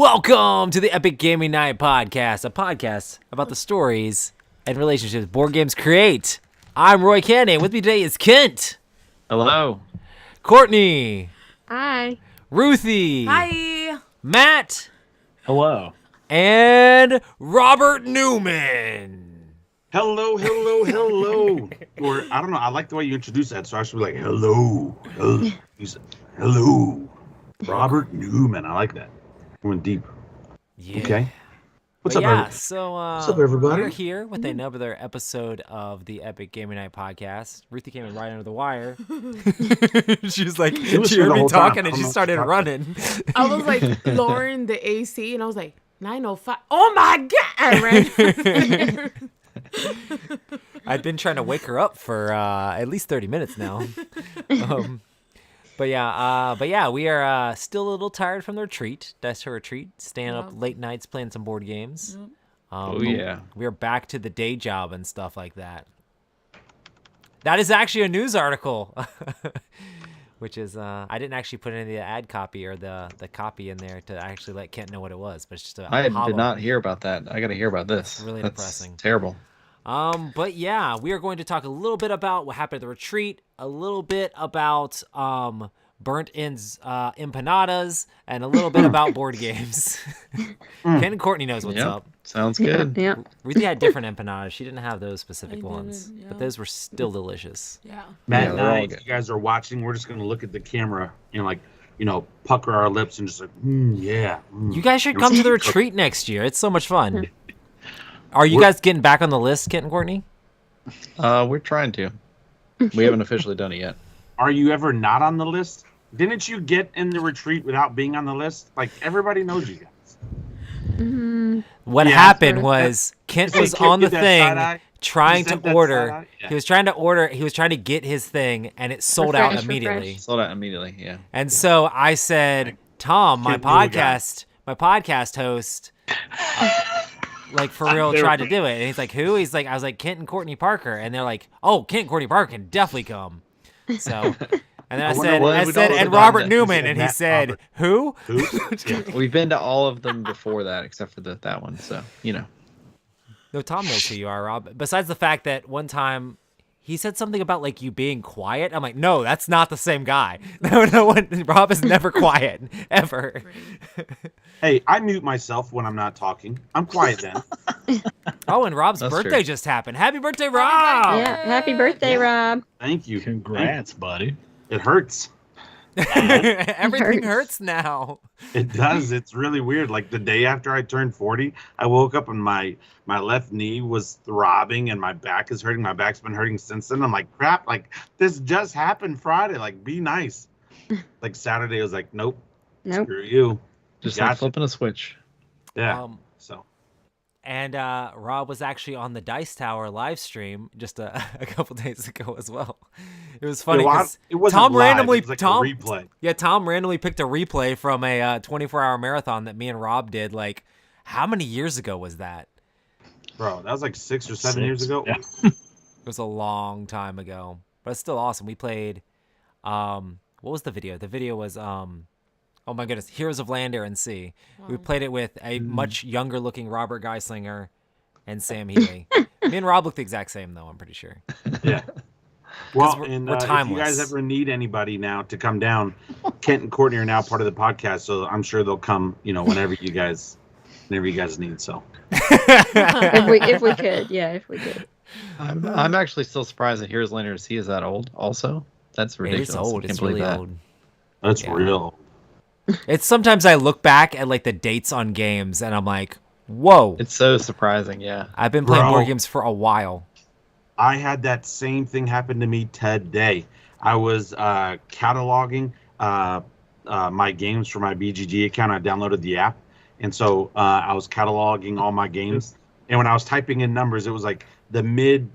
Welcome to the Epic Gaming Night Podcast, a podcast about the stories and relationships board games create. I'm Roy Cannon. With me today is Kent. Hello. Courtney. Hi. Ruthie. Hi. Matt. Hello. And Robert Newman. Hello. Or, I don't know, I like the way you introduce that, so I should be like, hello. You said, hello. Robert Newman. I like that. Going deep. Yeah. Okay. What's But up, yeah, everybody? so What's up, everybody? we're here with another episode of the Epic Gaming Night Podcast. Ruthie came in right under the wire. She was like, was she here heard the me whole time. talking I and don't she know started what running. I was like lowering the AC and I was like, 905. Oh my God. I ran. I've been trying to wake her up for at least 30 minutes now. But yeah, we are still a little tired from the retreat. That's her retreat. Staying up late nights playing some board games. Oh, yeah. We're back to the day job and stuff like that. That is actually a news article, which is I didn't actually put any of the ad copy or the copy in there to actually let Kent know what it was. But it's just I did not hear about that. I got to hear about this. Really That's depressing. Terrible. But yeah, we are going to talk a little bit about what happened at the retreat, a little bit about burnt ends empanadas, and a little bit about board games. Ken and Courtney knows what's Yep. up. Sounds good. Yeah. Ruthie had different empanadas. She didn't have those specific I ones, didn't, but yeah. those were still delicious. Yeah. Matt Yeah, and they're all I, good. if you guys are watching, we're just going to look at the camera and, like, pucker our lips and just like, yeah. You guys should come to the retreat next year. It's so much fun. Are you guys getting back on the list, Kent and Courtney? We're trying to. We haven't officially done it yet. Are you ever not on the list? Didn't you get in the retreat without being on the list? Like, everybody knows you guys. What Yeah, happened sure. was Kent Hey, was Kent, on the get that thing side-eye? trying You to sent that order. side-eye? Yeah. He was trying to order. He was trying to get his thing, and it sold out Refresh. immediately. Sold out immediately, yeah. And so I said, Tom, my Kent, you the guy. podcast host, like for real, They were tried to do it. And he's like, who? He's like, I was like, Kent and Courtney Parker. And they're like, oh, Kent and Courtney Parker can definitely come. So, and then I wonder said, what we and don't Robert know. Newman, He and he said said, Matt who? Who? Yeah. We've been to all of them before that, except for that one. So, No, Tom knows who you are, Rob. Besides the fact that one time he said something about like you being quiet. I'm like, no, that's not the same guy. No, Rob is never quiet, ever. Hey, I mute myself when I'm not talking. I'm quiet then. Oh, and Rob's That's birthday true. just happened. Happy birthday, Rob! Yeah. Happy birthday, Rob. Thank you. Congrats, buddy. It hurts. Everything Hurts. hurts now. It does. It's really weird. Like the day after I turned 40, I woke up and my left knee was throbbing and my back is hurting. My back's been hurting since then. I'm like, crap, like this just happened Friday. Like, be nice. Like Saturday, I was like, nope, Nope. screw you. just like Gotcha. flipping a switch. Yeah. So, and Rob was actually on the Dice Tower live stream just a couple days ago as well. It was funny because it wasn't Tom live, randomly it was like a replay. Tom randomly picked a replay from a 24-hour marathon that me and Rob did. Like, how many years ago was that? Bro, that was like 6 or 7 years ago. Yeah. It was a long time ago, but it's still awesome. We played, what was the video? The video was, oh my goodness, Heroes of Land, Air, and Sea. We played it with a much younger looking Robert Geislinger and Sam Healy. Me and Rob look the exact same though, I'm pretty sure. Yeah. Well, we're and if you timeless. guys ever need anybody now to come down, Kent and Courtney are now part of the podcast, so I'm sure they'll come, whenever you guys need. So If we could. Yeah, if we could. I'm actually still surprised that Here's Lander Sea is that old also. That's ridiculous. It's old. I can't It's believe really that. old. that's Yeah. real. It's sometimes I look back at like the dates on games and I'm like, whoa, It's so surprising, yeah. I've been playing Bro. board games for a while. I had that same thing happen to me today. I was cataloging my games for my BGG account. I downloaded the app, and so I was cataloging all my games. And when I was typing in numbers, it was like the mid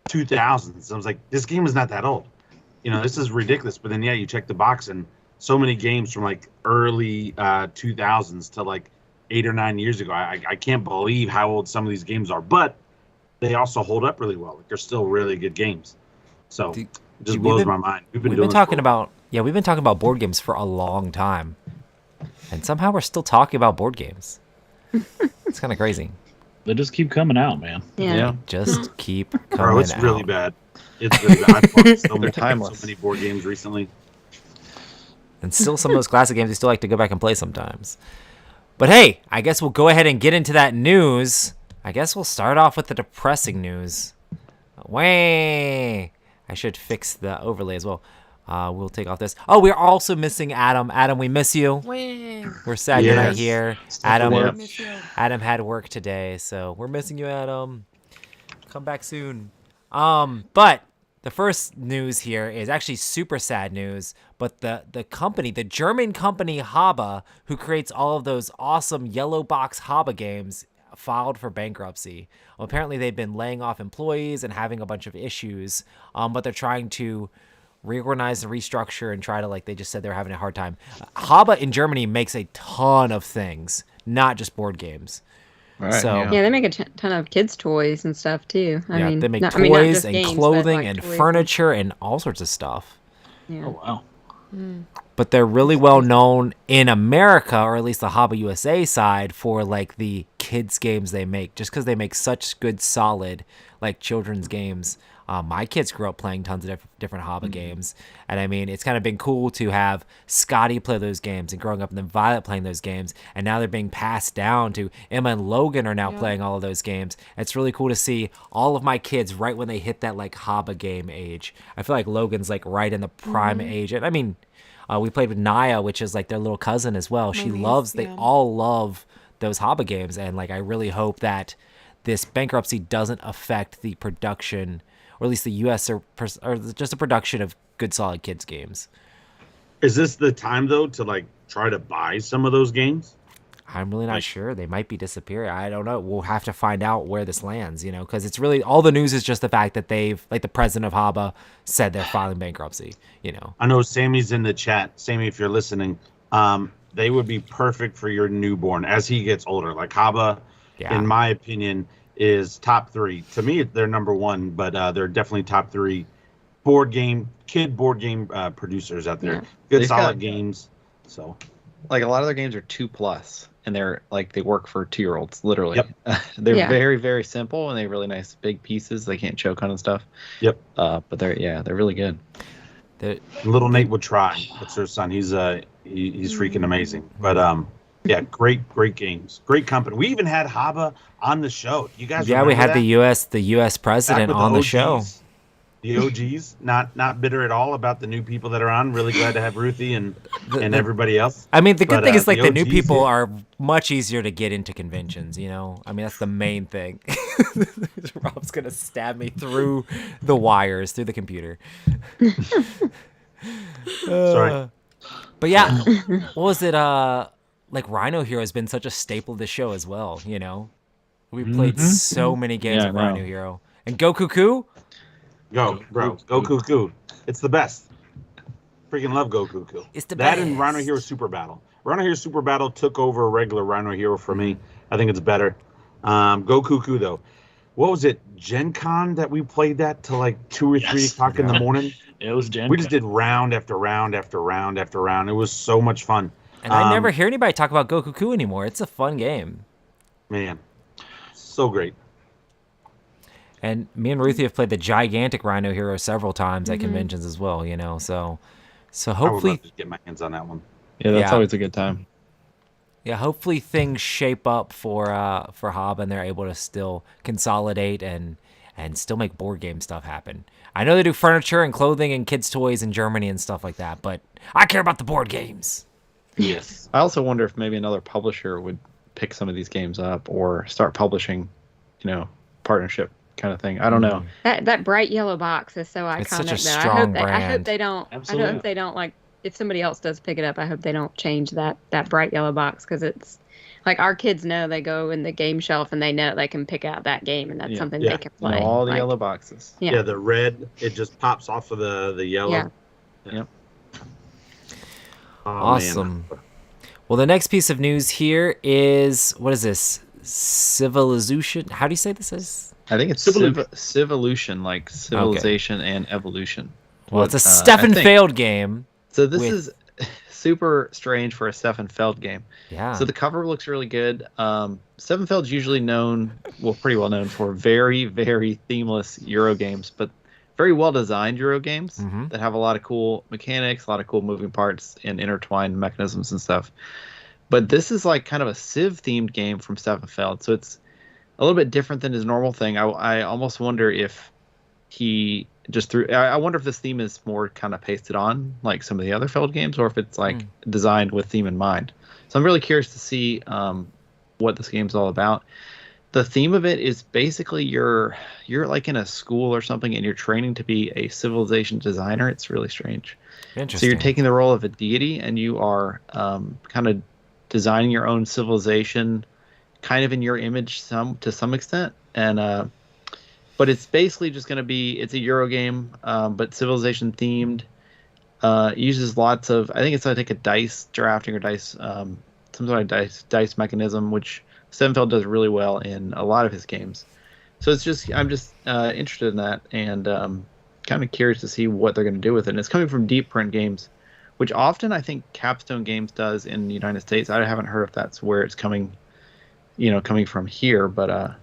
2000s. I was like, this game is not that old. This is ridiculous. But then, yeah, you check the box, and so many games from like early 2000s to like 8 or 9 years ago. I can't believe how old some of these games are. But they also hold up really well. Like they're still really good games. So Dude, it just we've blows been- my mind. We've doing been this talking for- about we've been talking about board games for a long time. And somehow we're still talking about board games. It's kind of crazy. They just keep coming out, man. Yeah. Just keep coming Bro, it's out. really bad. It's really bad. I've played They're timeless. so many board games recently. And still some of those classic games we still like to go back and play sometimes. But hey, I guess we'll go ahead and get into that news. I guess we'll start off with the depressing news. Way. I should fix the overlay as well. We'll take off this. Oh, we're also missing Adam. Adam, we miss you. When? We're sad you're not Yes. here. Stuff Adam, for I work. miss you. Adam had work today, so we're missing you, Adam. Come back soon. But the first news here is actually super sad news. But the company, the German company Haba, who creates all of those awesome yellow box Haba games, filed for bankruptcy. Well, apparently they've been laying off employees and having a bunch of issues. But they're trying to reorganize and restructure and try to, like they just said, they're having a hard time. Haba in Germany makes a ton of things, not just board games. Right, So- yeah. Yeah, they make a ton of kids' toys and stuff too. I mean, they make not- toys I mean, not just and games, but, clothing like, and toys furniture and all sorts of stuff. Yeah. Oh wow. But they're really well known in America, or at least the Haba USA side, for like the kids games they make, just because they make such good, solid like children's games. My kids grew up playing tons of different Haba games, and I mean, it's kind of been cool to have Scotty play those games and growing up, and then Violet playing those games, and now they're being passed down to Emma and Logan are now playing all of those games. It's really cool to see all of my kids right when they hit that like Haba game age. I feel like Logan's like right in the prime age, and I mean, we played with Naya, which is like their little cousin as well. She niece, loves, they yeah. all love those Haba games, and like I really hope that this bankruptcy doesn't affect the production, or at least the U.S. or just the production of good, solid kids games. Is this the time though to like try to buy some of those games? I'm really not Like- sure. They might be disappearing. I don't know. We'll have to find out where this lands, you know, because it's really all the news is just the fact that they've, like the president of Haba said they're filing bankruptcy, you know. I know Sammy's in the chat. Sammy, if you're listening, they would be perfect for your newborn as he gets older. Like Haba, Yeah. in my opinion, is top 3. To me, they're number 1, but they're definitely top 3 kid board game producers out there. Yeah. Good They've solid got- games. So Like a lot of their games are 2+, and they're like they work for 2-year-olds, literally. Yep. They're Yeah. very, very simple, and they have really nice big pieces. They can't choke on and stuff. Yep. But they're really good. little Nate would try. That's their son. He's freaking amazing. But yeah, great games, great company. We even had Haba on the show. You guys? Yeah, we remember had that? the U.S. Back president with on the OGs. show. The OGs, not bitter at all about the new people that are on. Really glad to have Ruthie and The- everybody else. I mean, the good But, thing is like the new OGs, people yeah. are much easier to get into conventions, you know? I mean, that's the main thing. Rob's going to stab me through the wires, through the computer. Sorry. But yeah, what was it? Like Rhino Hero has been such a staple of the show as well, you know? We played so many games Yeah, of I know. Rhino Hero. And Go Cuckoo? Go, bro. Go Cuckoo. It's the best. Freaking love Go Cuckoo. It's the That and Rhino best. Hero Super Battle. Rhino Hero Super Battle took over regular Rhino Hero for me. I think it's better. Go Cuckoo, though. What was it? Gen Con that we played that till like 2 or 3 Yes. o'clock in the morning? It was Gen. We just did round after round after round after round. It was so much fun. And I never hear anybody talk about Go Cuckoo anymore. It's a fun game. Man, so great. And me and Ruthie have played the gigantic Rhino Hero several times at conventions as well, you know. So I would hopefully, love to get my hands on that one. Yeah, that's Yeah. always a good time. yeah, hopefully things shape up for Hob and they're able to still consolidate and still make board game stuff happen. I know they do furniture and clothing and kids' toys in Germany and stuff like that, but I care about the board games. Yes. I also wonder if maybe another publisher would pick some of these games up or start publishing, partnership kind of thing. I don't know. That bright yellow box is so iconic. It's such a though. strong I hope brand. they don't. I Absolutely. hope they don't like. If somebody else does pick it up, I hope they don't change that bright yellow box because it's like our kids know they go in the game shelf and they know they can pick out that game and that's Yeah. something Yeah. they can play. All the Like, yellow boxes. Yeah. Yeah, the red, it just pops off of the yellow. Yeah. Yep. Oh, man. Awesome. Well, the next piece of news here is, what is this? Civilization? How do you say this is? I think it's Civolution, like civilization and evolution. Well, it's a I Stefan think- failed game. So this with- is super strange for a Stefan Feld game. Yeah. So the cover looks really good. Stefan Feld's usually pretty well known for very, very themeless Euro games, but very well designed Euro games that have a lot of cool mechanics, a lot of cool moving parts, and intertwined mechanisms and stuff. But this is like kind of a Civ themed game from Stefan Feld, so it's a little bit different than his normal thing. I almost wonder if he just threw. I wonder if this theme is more kind of pasted on like some of the other Feld games, or if it's like designed with theme in mind. So I'm really curious to see what this game's all about. The theme of it is basically you're like in a school or something, and you're training to be a civilization designer. It's really strange. Interesting. So you're taking the role of a deity, and you are kind of designing your own civilization, kind of in your image to some extent, and but it's basically just going to be, it's a Euro game, but civilization themed. Uses lots of, I think it's like a dice drafting or dice, some sort of dice mechanism, which Stefan Feld does really well in a lot of his games. So I'm just interested in that, and kind of curious to see what they're going to do with it. And it's coming from Deep Print Games, which often I think Capstone Games does in the United States. I haven't heard if that's where it's coming from here, but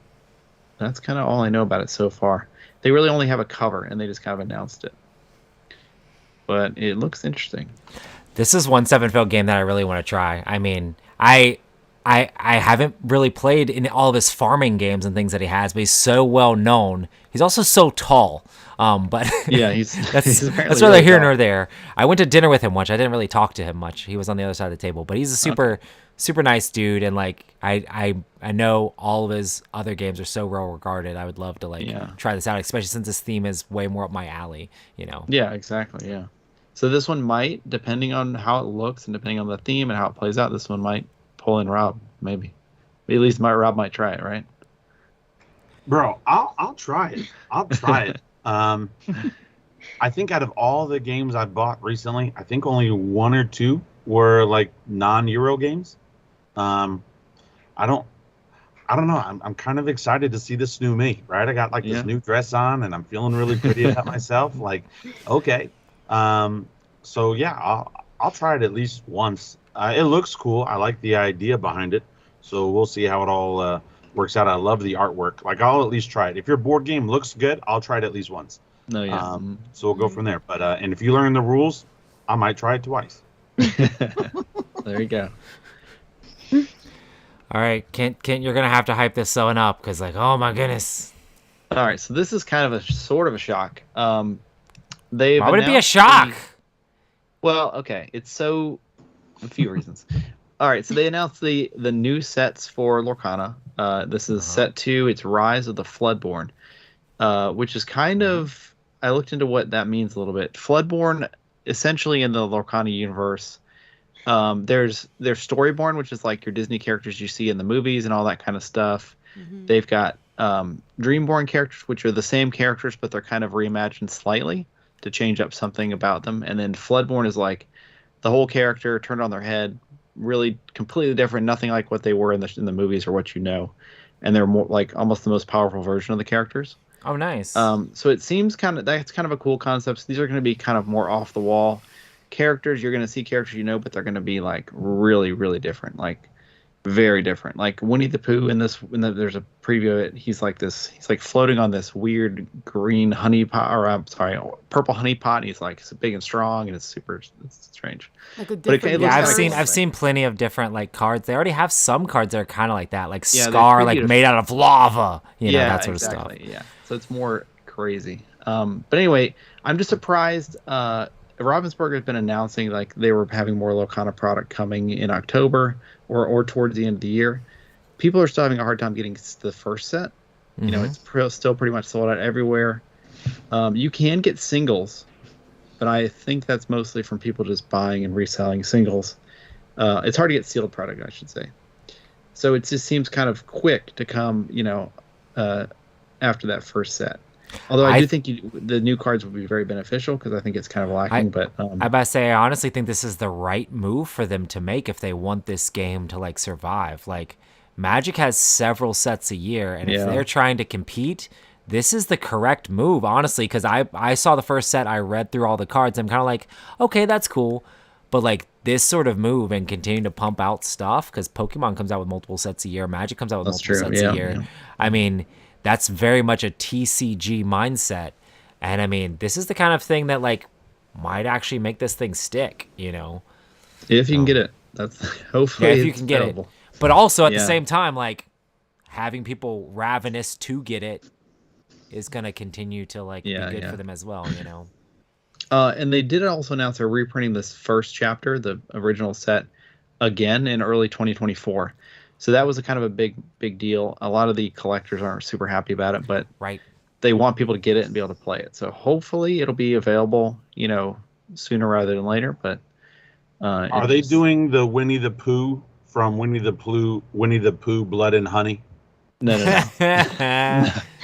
that's kind of all I know about it so far. They really only have a cover, and they just kind of announced it. But it looks interesting. This is one Stefan Feld game that I really want to try. I mean, I haven't really played in all of his farming games and things that he has, but he's so well known. He's also so tall. But yeah, that's really neither here tall. nor there. I went to dinner with him once. I didn't really talk to him much. He was on the other side of the table, but he's a super nice dude, and like I know all of his other games are so well regarded. I would love to try this out, especially since this theme is way more up my alley. Yeah, exactly. Yeah. So this one might, depending on how it looks and depending on the theme and how it plays out, this one might pull in Rob, maybe. At least Rob might try it, right? Bro, I'll try it. I'll try it. I think out of all the games I've bought recently, I think only one or two were like non-Euro games. I don't know. I'm kind of excited to see this new me, right? I got like this new dress on, and I'm feeling really pretty about myself. Like, okay. So yeah, I'll try it at least once. It looks cool. I like the idea behind it. So we'll see how it all works out. I love the artwork. Like, I'll at least try it. If your board game looks good, I'll try it at least once. No, yeah. So we'll go from there. But and if you learn the rules, I might try it twice. There you go. All right, Kent, you're gonna have to hype this one up because, like, oh my goodness. All right, so this is kind of a sort of a shock. Why would it be a shock? Well, okay, it's a few reasons. All right, so they announced the new sets for Lorcana. This is set 2. It's Rise of the Floodborn, which is kind of, I looked into what that means a little bit. Floodborn, essentially in the Lorcana universe, there's Storyborn, which is like your Disney characters you see in the movies and all that kind of stuff. Mm-hmm. They've got Dreamborn characters, which are the same characters, but they're kind of reimagined slightly to change up something about them. And then Floodborn is like the whole character turned on their head, really completely different, nothing like what they were in the movies or what you know. And they're more like almost the most powerful version of the characters. Oh, nice. So it seems that's kind of a cool concept. So these are going to be kind of more off the wall characters. You're going to see characters you know, but they're going to be like really, really different, like very different. Like Winnie the Pooh there's a preview of it. He's like floating on this weird green honey pot, or purple honey pot. And he's like big and strong, and it's strange. Like a different. I've seen plenty of different like cards. They already have some cards that are kind of like that, like Scar, like made out of lava. That sort of stuff. Yeah. So it's more crazy. But anyway, I'm just surprised. Ravensburger has been announcing like they were having more Lorcana product coming in October or towards the end of the year. People are still having a hard time getting the first set. Mm-hmm. It's still pretty much sold out everywhere. You can get singles, but I think that's mostly from people just buying and reselling singles. It's hard to get sealed product, I should say. So it just seems kind of quick to come, after that first set. Although I do think the new cards would be very beneficial because I think it's kind of lacking. I honestly think this is the right move for them to make if they want this game to like survive. Like Magic has several sets a year, and if they're trying to compete, this is the correct move, honestly, because I saw the first set, I read through all the cards, I'm kind of like, okay, that's cool. But like this sort of move and continue to pump out stuff, because Pokemon comes out with multiple sets a year, Magic comes out with That's multiple true, sets yeah, a year. yeah. I mean, that's very much a TCG mindset. And I mean, this is the kind of thing that like might actually make this thing stick, you know? If you can get it, that's hopefully Yeah, if you it's can get available. it. But also at the Yeah. same time, like having people ravenous to get it is gonna continue to like Yeah, be good yeah. for them as well, you know? And they did also announce they're reprinting this first chapter, the original set, again in early 2024. So that was a kind of a big deal. A lot of the collectors aren't super happy about it, but Right. they want people to get it and be able to play it. So hopefully it'll be available, sooner rather than later. But Are they doing the Winnie the Pooh from Winnie the Pooh, Blood and Honey? No.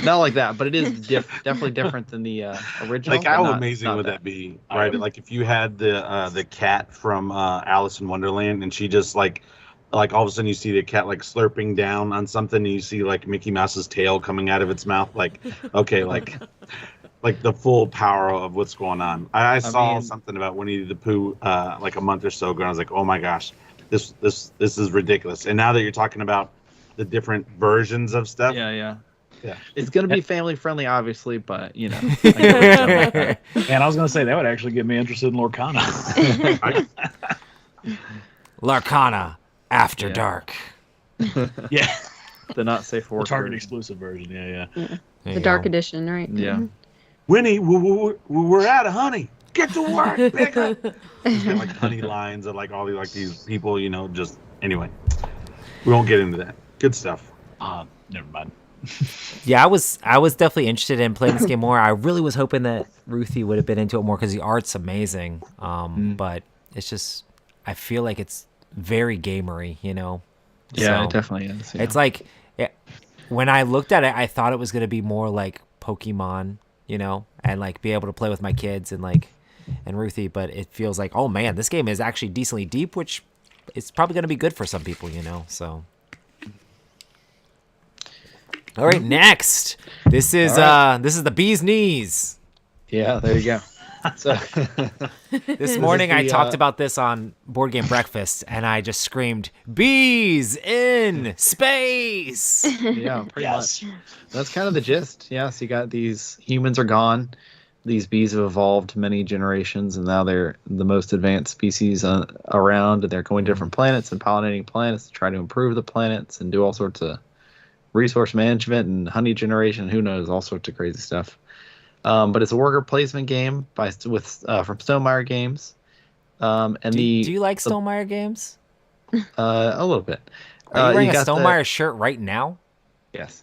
Not like that, but it is definitely different than the original. Like, but how not- amazing not would that be, right? Like, if you had the cat from Alice in Wonderland, and she just like all of a sudden you see the cat like slurping down on something, and you see like Mickey Mouse's tail coming out of its mouth. Like, okay, like the full power of what's going on. I saw mean- something about Winnie the Pooh like a month or so ago, and I was like, oh my gosh, this is ridiculous. And now that you're talking about the different versions of stuff, Yeah. Yeah. It's going to be family friendly, obviously, but I get what you're saying about that. And I was going to say that would actually get me interested in Lorcana. Larcana After Yeah. Dark. Yeah. The not safe for The work. Target version. exclusive version. Yeah. There The you Dark go. Edition, right? Yeah. Winnie, we're out of honey. Get to work, pick up. Just got, like honey lines of like all these people, just anyway. We won't get into that. Good stuff. Never mind. Yeah, I was definitely interested in playing this game more. I really was hoping that Ruthie would have been into it more because the art's amazing. But it's just, I feel like it's very gamery, you know? Yeah, So, it definitely is. Yeah. It's like, when I looked at it, I thought it was going to be more like Pokemon, you know? And like be able to play with my kids and Ruthie, but it feels like, oh man, this game is actually decently deep, which it's probably going to be good for some people, you know? So. All right, next. This is the bee's knees. Yeah, there you go. So This morning I the, talked about this on Board Game Breakfast, and I just screamed, "Bees in space!" yeah, pretty Yes. much. That's kind of the gist. Yeah, so you got these humans are gone. These bees have evolved many generations, and now they're the most advanced species around. And they're going to different planets and pollinating planets to try to improve the planets and do all sorts of resource management and honey generation. Who knows, all sorts of crazy stuff. But it's a worker placement game from Stonemaier Games. And Do you like Stonemaier games? a little bit. Are you wearing a got Stonemaier shirt right now? Yes.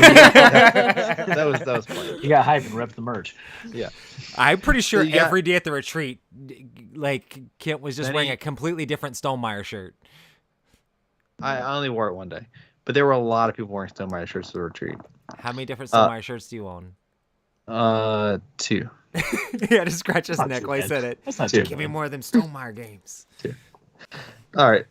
that was funny. You got hype and rep the merch. Yeah. I'm pretty sure you got- every day at the retreat, like Kent was just Then wearing he- a completely different Stonemaier shirt. I only wore it one day, but there were a lot of people wearing Stonemaier shirts to the retreat. How many different Stonemaier shirts do you own? 2. He had to scratch his Not neck too while he bad. said it. That's not Dude. too Give me bad. more of them Stonemaier games. All right.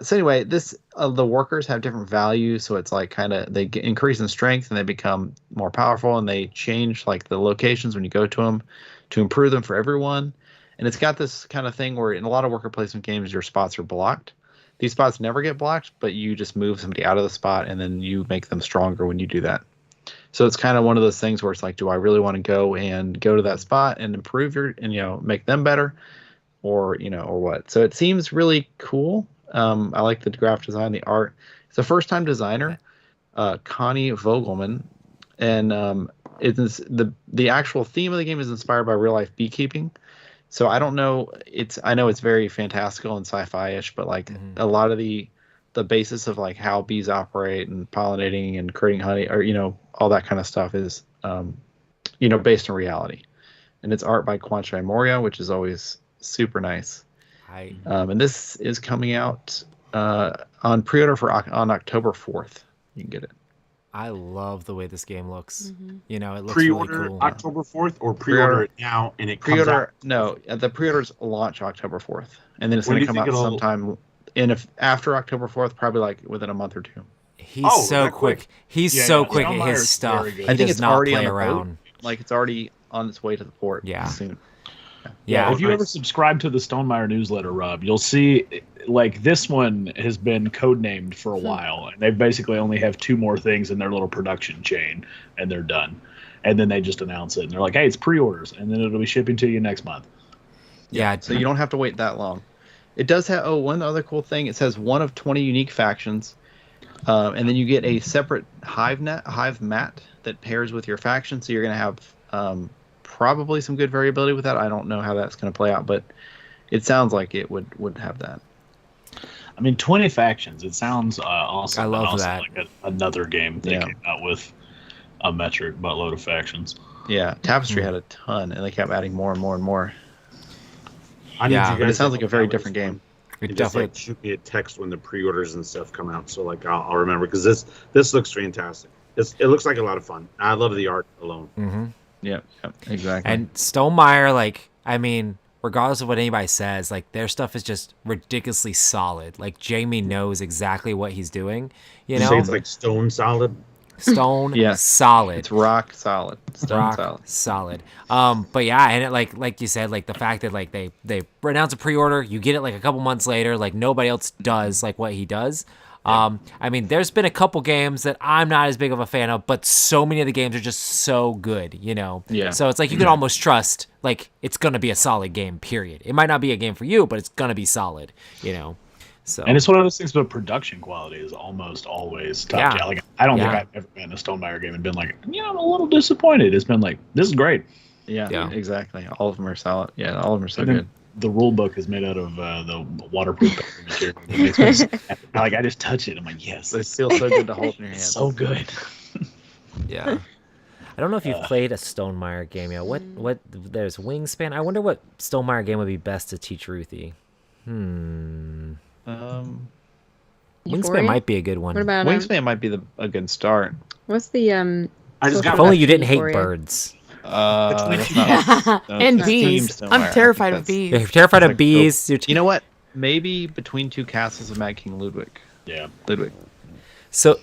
So anyway, this the workers have different values, so it's like kind of they increase in strength and they become more powerful, and they change like the locations when you go to them to improve them for everyone. And it's got this kind of thing where in a lot of worker placement games, your spots are blocked. These spots never get blocked, but you just move somebody out of the spot and then you make them stronger when you do that. So it's kind of one of those things where it's like, do I really want to go to that spot and improve make them better, or what? So it seems really cool. I like the graphic design, the art. It's a first-time designer, Connie Vogelman, and it's the actual theme of the game is inspired by real-life beekeeping. So I don't know. I know it's very fantastical and sci-fi-ish, but like a lot of the basis of like how bees operate and pollinating and creating honey, or all that kind of stuff is based in reality. And it's art by Kwanchai Moria, which is always super nice. And this is coming out on pre-order on October 4th. You can get it. I love the way this game looks. It looks Pre-order really cool. October 4th or pre-order it now and it comes out. Pre-order, no, the pre-orders launch October 4th, and then it's When going do to you come think out it'll- sometime after October 4th, probably like within a month or two. He's Oh, so that quick. quick. He's Yeah, so yeah, quick at Stonemeier's his stuff. very good. He I think does it's not already play on the boat. around. Like it's already on its way to the port. Yeah. Soon. Yeah. If you ever subscribe to the Stonemaier newsletter, Rob, you'll see like this one has been codenamed for a while, and they basically only have 2 more things in their little production chain, and they're done. And then they just announce it, and they're like, "Hey, it's pre-orders, and then it'll be shipping to you next month." Yeah. So you don't have to wait that long. It does have one other cool thing. It says 1 of 20 unique factions, and then you get a separate hive mat that pairs with your faction. So you're going to have probably some good variability with that. I don't know how that's going to play out, but it sounds like it would have that. I mean, 20 factions. It sounds awesome. I love and also that. Like another game they Yeah. came out with a metric buttload of factions. Yeah, Tapestry had a ton, and they kept adding more and more and more. I need Yeah, you But it guys sounds to like a help very out with different this game. one. It And just definitely. like shoot me a text when the pre-orders and stuff come out, so like I'll remember, because this looks fantastic. It looks like a lot of fun. I love the art alone. Mhm. Yep, exactly. And Stonemaier, like, I mean, regardless of what anybody says, like, their stuff is just ridiculously solid. Like, Jamie knows exactly what he's doing. You You know, say it's like stone solid. Stone Yeah. solid. it's rock solid, stone Rock solid. solid. But yeah, and it like you said, like the fact that like they announce a pre-order, you get it like a couple months later, like nobody else does like what he does. I mean, there's been a couple games that I'm not as big of a fan of, but so many of the games are just so good, you know? Yeah. So it's like you can almost trust, like, it's going to be a solid game, period. It might not be a game for you, but it's going to be solid, you know? So. And it's one of those things, but production quality is almost always top. Yeah. Yeah. Like, I don't Yeah. think I've ever been in a Stonemaier game and been like, I'm a little disappointed. It's been like, this is great. Yeah, Yeah. exactly. All of them are solid. Yeah, all of them are so And then good. the rule book is made out of the waterproof material. It makes me so happy. Like, I just touch it. I'm like, yes, They feel so good to hold in your hands. so good. Yeah. I don't know if you've played a Stonemaier game yet. What there's Wingspan. I wonder what Stonemaier game would be best to teach Ruthie. Um, Wingspan Euphoria? might be a good one. What about Wingspan might be a good start. what's the I just social got If only you didn't hate Euphoria? birds. That's not- And that's bees. Team Stonemaier. I'm I think terrified of that's- bees. If you're terrified Like, of bees, you're You know what? Maybe Between Two Castles of Mad King Ludwig. Yeah. so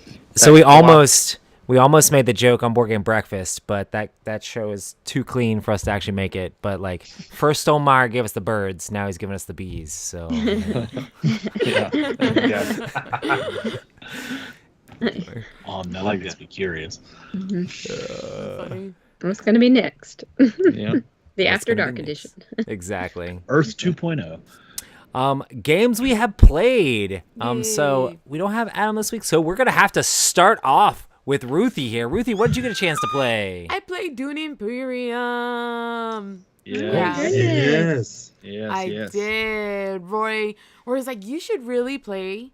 we almost made the joke on Board Game Breakfast, but that show is too clean for us to actually make it. But like, first Stonemaier gave us the birds, now he's giving us the bees. So Yeah. Yeah. Oh, now that gets me curious. Funny. What's going to be next? Yeah. The What's After gonna be Dark next? edition. exactly. Earth 2.0. Games we have played. So Yay. we don't have Adam this week, so we're gonna have to start off with Ruthie here. Ruthie, what did you get a chance to play? I played Dune Imperium. Yes. Yes. Yes. I yes. did. Roy was like, you should really play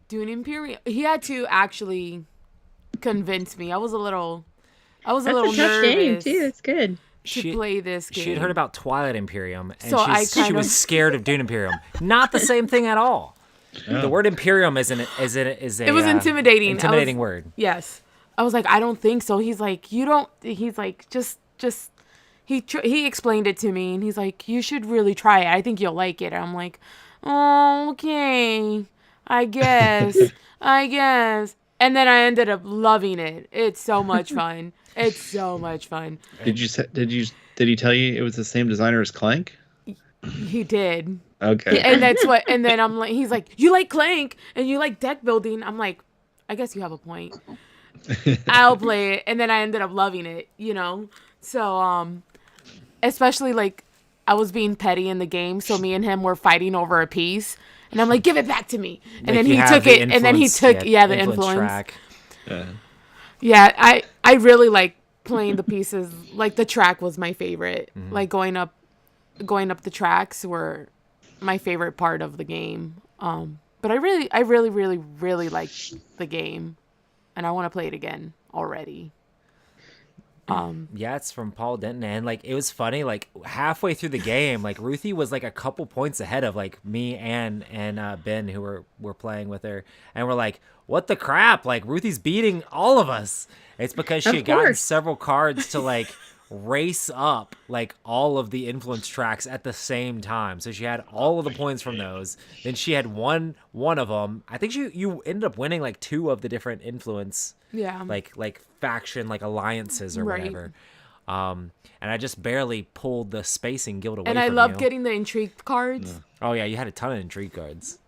Dune Imperium. He had to actually convince me. I was a little That's a tough nervous game too. It's good. to play this game. She had heard about Twilight Imperium, and So I she kind was of- scared of Dune Imperium. Not the same thing at all. The word Imperium is a It was intimidating. intimidating word. Yes. I was like, I don't think so. He's like, you don't. He's like, just. He explained it to me, and he's like, you should really try it. I think you'll like it. And I'm like, oh, okay, I guess, I guess. And then I ended up loving it. It's so much fun. It's so much fun. Did he tell you it was the same designer as Clank? He did. Okay. And that's what. And then I'm like, he's like, you like Clank and you like deck building. I'm like, I guess you have a point. I'll play it. And then I ended up loving it, you know? So, especially like I was being petty in the game. So me and him were fighting over a piece. And I'm like, give it back to me. And Like, then you he have took the it. And then he influence- took, the influence. track. Yeah, I really like playing the pieces. Like the track was my favorite. Mm-hmm. Like going up the tracks were my favorite part of the game. But I really like the game, and I want to play it again already. Yeah, it's from Paul Denton, and like it was funny. Like halfway through the game, like Ruthie was like a couple points ahead of like me and Ben, who were playing with her, and we're like, "What the crap?" Like Ruthie's beating all of us. It's because she Of had gotten course. several cards to like race up like all of the influence tracks at the same time. So she had all of the points from those. Then she had one of them. I think you ended up winning like 2 of the different influence Yeah. like faction like alliances or Right. whatever. And I just barely pulled the spacing guild away And I from love you. getting the intrigue cards. Oh yeah, you had a ton of intrigue cards.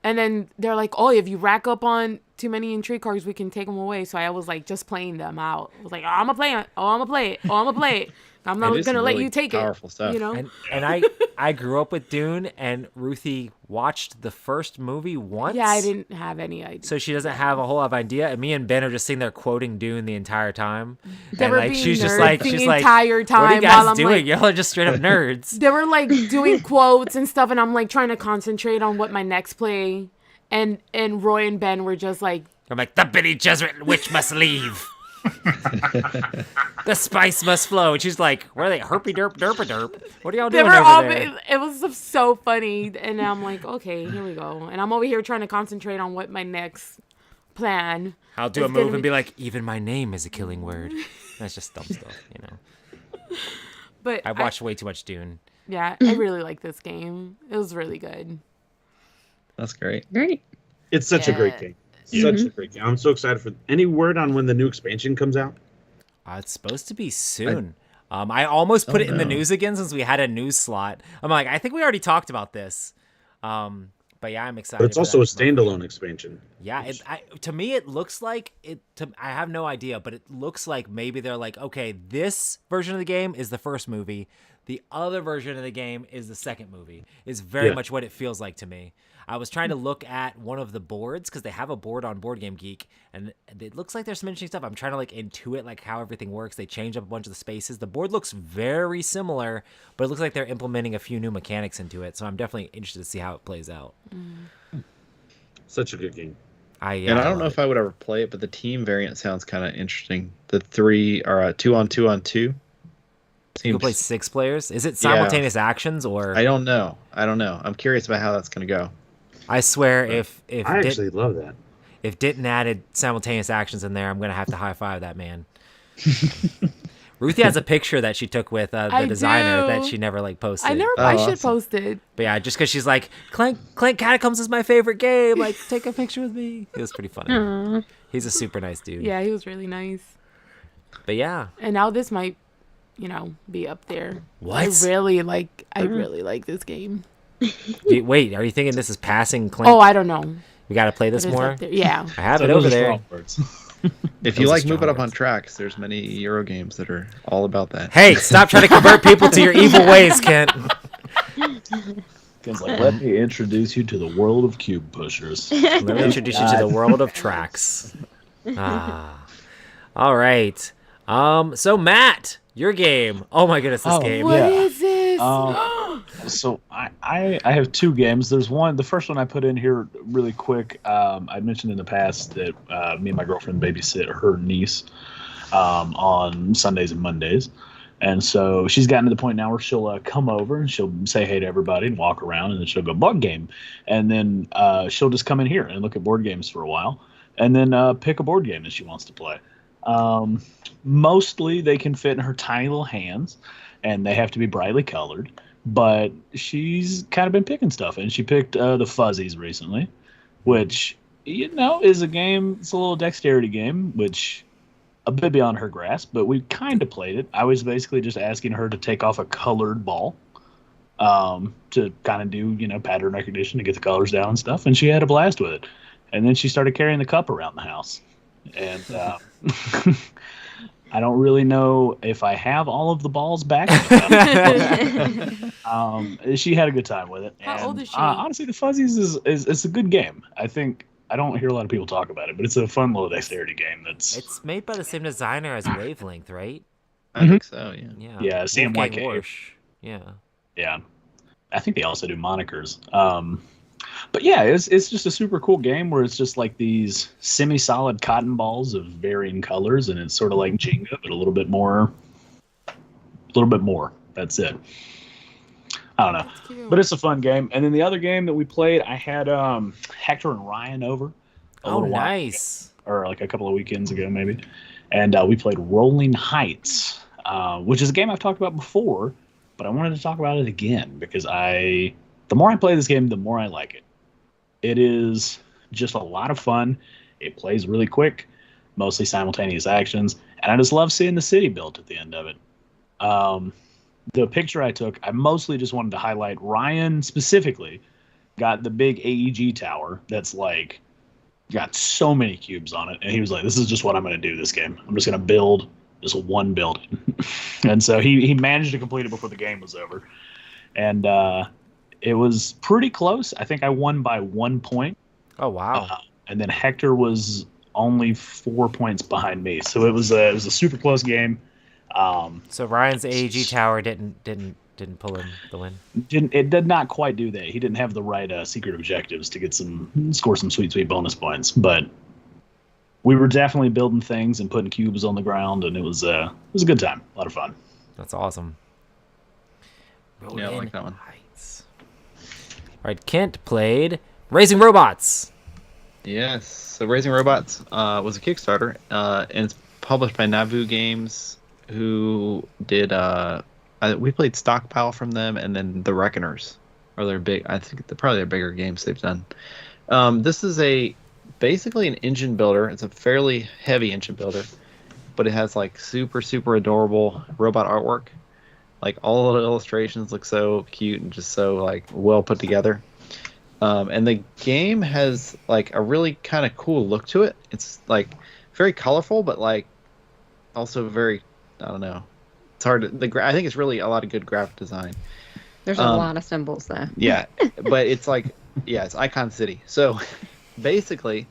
And then they're like, oh, if you rack up on too many intrigue cards, we can take them away. So I was like, just playing them out. I was like, oh, I'm going to play it. Oh, I'm going to play it. Oh, I'm going to play it. I'm not It going is to some let really you take powerful it. stuff. You know? And I grew up with Dune, and Ruthie watched the first movie once. Yeah, I didn't have any idea. So she doesn't have a whole lot of idea. And me and Ben are just sitting there quoting Dune the entire time. They and were like being she's just nerds like the she's like, entire what are you time guys while I'm doing? like- Y'all are just straight up nerds. They were like doing quotes and stuff, and I'm like trying to concentrate on what my next play. And Roy and Ben were just like, I'm like, the Bene Gesserit witch must leave. The spice must flow. And she's like, where are they? Herpy derp derp derp. What are y'all they doing were over all. there? It was so funny, and I'm like, okay, here we go. And I'm over here trying to concentrate on what my next plan. I'll do a It's gonna move and be- be like, even my name is a killing word. That's just dumb stuff, you know. But I watched way too much Dune. yeah, I really like this game. It was really good. That's great. Great. It's such a great Yeah. game. Such a great game. I'm so excited for any word on when the new expansion comes out. It's supposed to be soon. I almost put it in the no. news again since we had a news slot. I'm like, I think we already talked about this. But yeah, I'm excited. But it's for also a that. standalone expansion. Yeah, to me it looks like it. I have no idea, but it looks like maybe they're like, okay, this version of the game is the first movie. The other version of the game is the second movie. Is very Yeah. much what it feels like to me. I was trying to look at one of the boards because they have a board on Board Game Geek, and it looks like there's some interesting stuff. I'm trying to like intuit like how everything works. They change up a bunch of the spaces. The board looks very similar, but it looks like they're implementing a few new mechanics into it. So I'm definitely interested to see how it plays out. Such a good game. And I don't know if I would ever play it, but the team variant sounds kind of interesting. The 3 or 2-on-2-on-2. You can Seems, play 6 players. Is it simultaneous actions or? I don't know. I'm curious about how that's going to go. I swear, if I actually love that. if Ditton added simultaneous actions in there, I'm gonna have to high five that man. Ruthie has a picture that she took with the I designer do. that she never like posted. I should awesome. post it. But yeah, just because she's like Clank Catacombs is my favorite game. Like, take a picture with me. It was pretty funny. Aw. He's a super nice dude. Yeah, he was really nice. But yeah, And now this might, be up there. What? I really like this game. wait, are you thinking this is passing Clank? Oh, I don't know. We gotta play this But it's more. up there. Yeah. I have So it those over are there. strong words. If Those you are like Move It strong Up on words. Tracks, there's many Euro games that are all about that. Hey, stop trying to convert people to your evil ways, Kent. Ken's like, let me introduce you to the world of cube pushers. Let me introduce you to the world of tracks. All right. So Matt, your game. Oh my goodness, this game. What Yeah. is this? So I have 2 games. There's one. The first one I put in here really quick. I mentioned in the past that me and my girlfriend babysit her niece on Sundays and Mondays. And so she's gotten to the point now where she'll come over and she'll say hey to everybody and walk around, and then she'll go bug game. And then she'll just come in here and look at board games for a while, and then pick a board game that she wants to play. Mostly they can fit in her tiny little hands, and they have to be brightly colored. But she's kind of been picking stuff, and she picked the Fuzzies recently, which, is a game. It's a little dexterity game, which a bit beyond her grasp, but we kind of played it. I was basically just asking her to take off a colored ball to kind of do, pattern recognition to get the colors down and stuff, and she had a blast with it. And then she started carrying the cup around the house. And I don't really know if I have all of the balls back. She had a good time with it. How old is she? Honestly, the Fuzzies is a good game. I don't hear a lot of people talk about it, but it's a fun little dexterity game. It's made by the same designer as Wavelength, right? I think so, yeah. Yeah. Yeah, Sam Wolfgang White. Warsh. Yeah. Yeah, I think they also do monikers. But yeah, it's just a super cool game where it's just like these semi-solid cotton balls of varying colors, and it's sort of like Jenga, but a little bit more. That's it. I don't know, Cute. but it's a fun game. And then the other game that we played, I had Hector and Ryan over. a Oh, little while ago, nice. or like a couple of weekends ago, maybe. And we played Rolling Heights, which is a game I've talked about before, but I wanted to talk about it again because the more I play this game, the more I like it. It is just a lot of fun. It plays really quick, mostly simultaneous actions, And I just love seeing the city built at the end of it. The picture I took, I mostly just wanted to highlight Ryan specifically got the big AEG tower that's like got so many cubes on it. And he was like, this is just what I'm going to do this game. I'm just going to build this one building. And so he managed to complete it before the game was over. And it was pretty close. I think I won by 1 point. Oh, wow. And then Hector was only 4 points behind me. So it was a super close game. So Ryan's AEG tower didn't pull in the win. It did not quite do that. He didn't have the right secret objectives to score some sweet bonus points. But we were definitely building things and putting cubes on the ground, and it was a good time. A lot of fun. That's awesome. Yeah, I like that one. Heights. All right, Kent played Raising Robots. Yes. So Raising Robots was a Kickstarter, and it's published by Navu Games, who did. We played Stockpile from them, and then The Reckoners are their big. I think they're probably their bigger games they've done. This is basically an engine builder. It's a fairly heavy engine builder, but it has like super adorable robot artwork. Like all of the illustrations look so cute and just so like well put together. And the game has like a really kind of cool look to it. It's like very colorful, but like also very, I don't know. It's hard to, I think it's really a lot of good graphic design. There's a lot of symbols though. Yeah, but it's like, it's Icon City. So basically,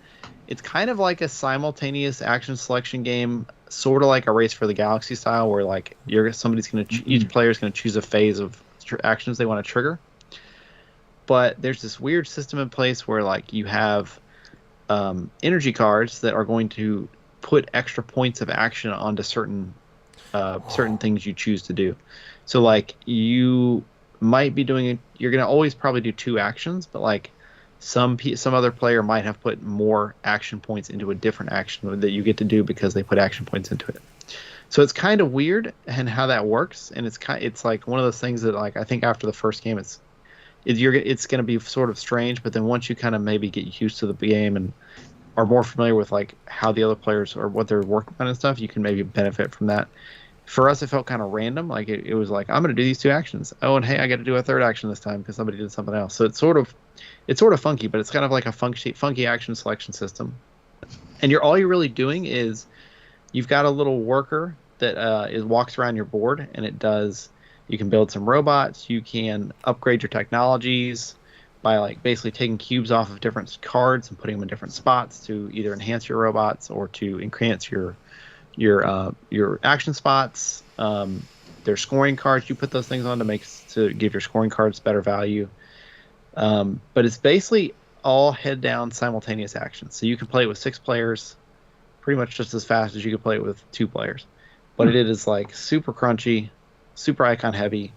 it's kind of like a simultaneous action selection game, sort of like a Race for the Galaxy style, where like each player is gonna choose a phase of actions they want to trigger. But there's this weird system in place where like you have energy cards that are going to put extra points of action onto certain things you choose to do. So like you might be you're gonna always probably do 2 actions, but like some other player might have put more action points into a different action that you get to do because they put action points into it. So it's kind of weird and how that works, and it's like one of those things that like I think after the first game it's going to be sort of strange, but then once you kind of maybe get used to the game and are more familiar with like how the other players or what they're working on and stuff, you can maybe benefit from that. For us, it felt kind of random. Like it was like, I'm going to do these 2 actions. Oh, and hey, I got to do a 3rd action this time because somebody did something else. So it's sort of funky, but it's kind of like a funky action selection system. And all you're really doing is you've got a little worker that walks around your board, and it does. You can build some robots. You can upgrade your technologies by like basically taking cubes off of different cards and putting them in different spots to either enhance your robots or to enhance your action spots. There's scoring cards. You put those things on to give your scoring cards better value. But it's basically all head down simultaneous actions. So you can play it with 6 players pretty much just as fast as you could play it with 2 players. But it is like super crunchy, super icon heavy,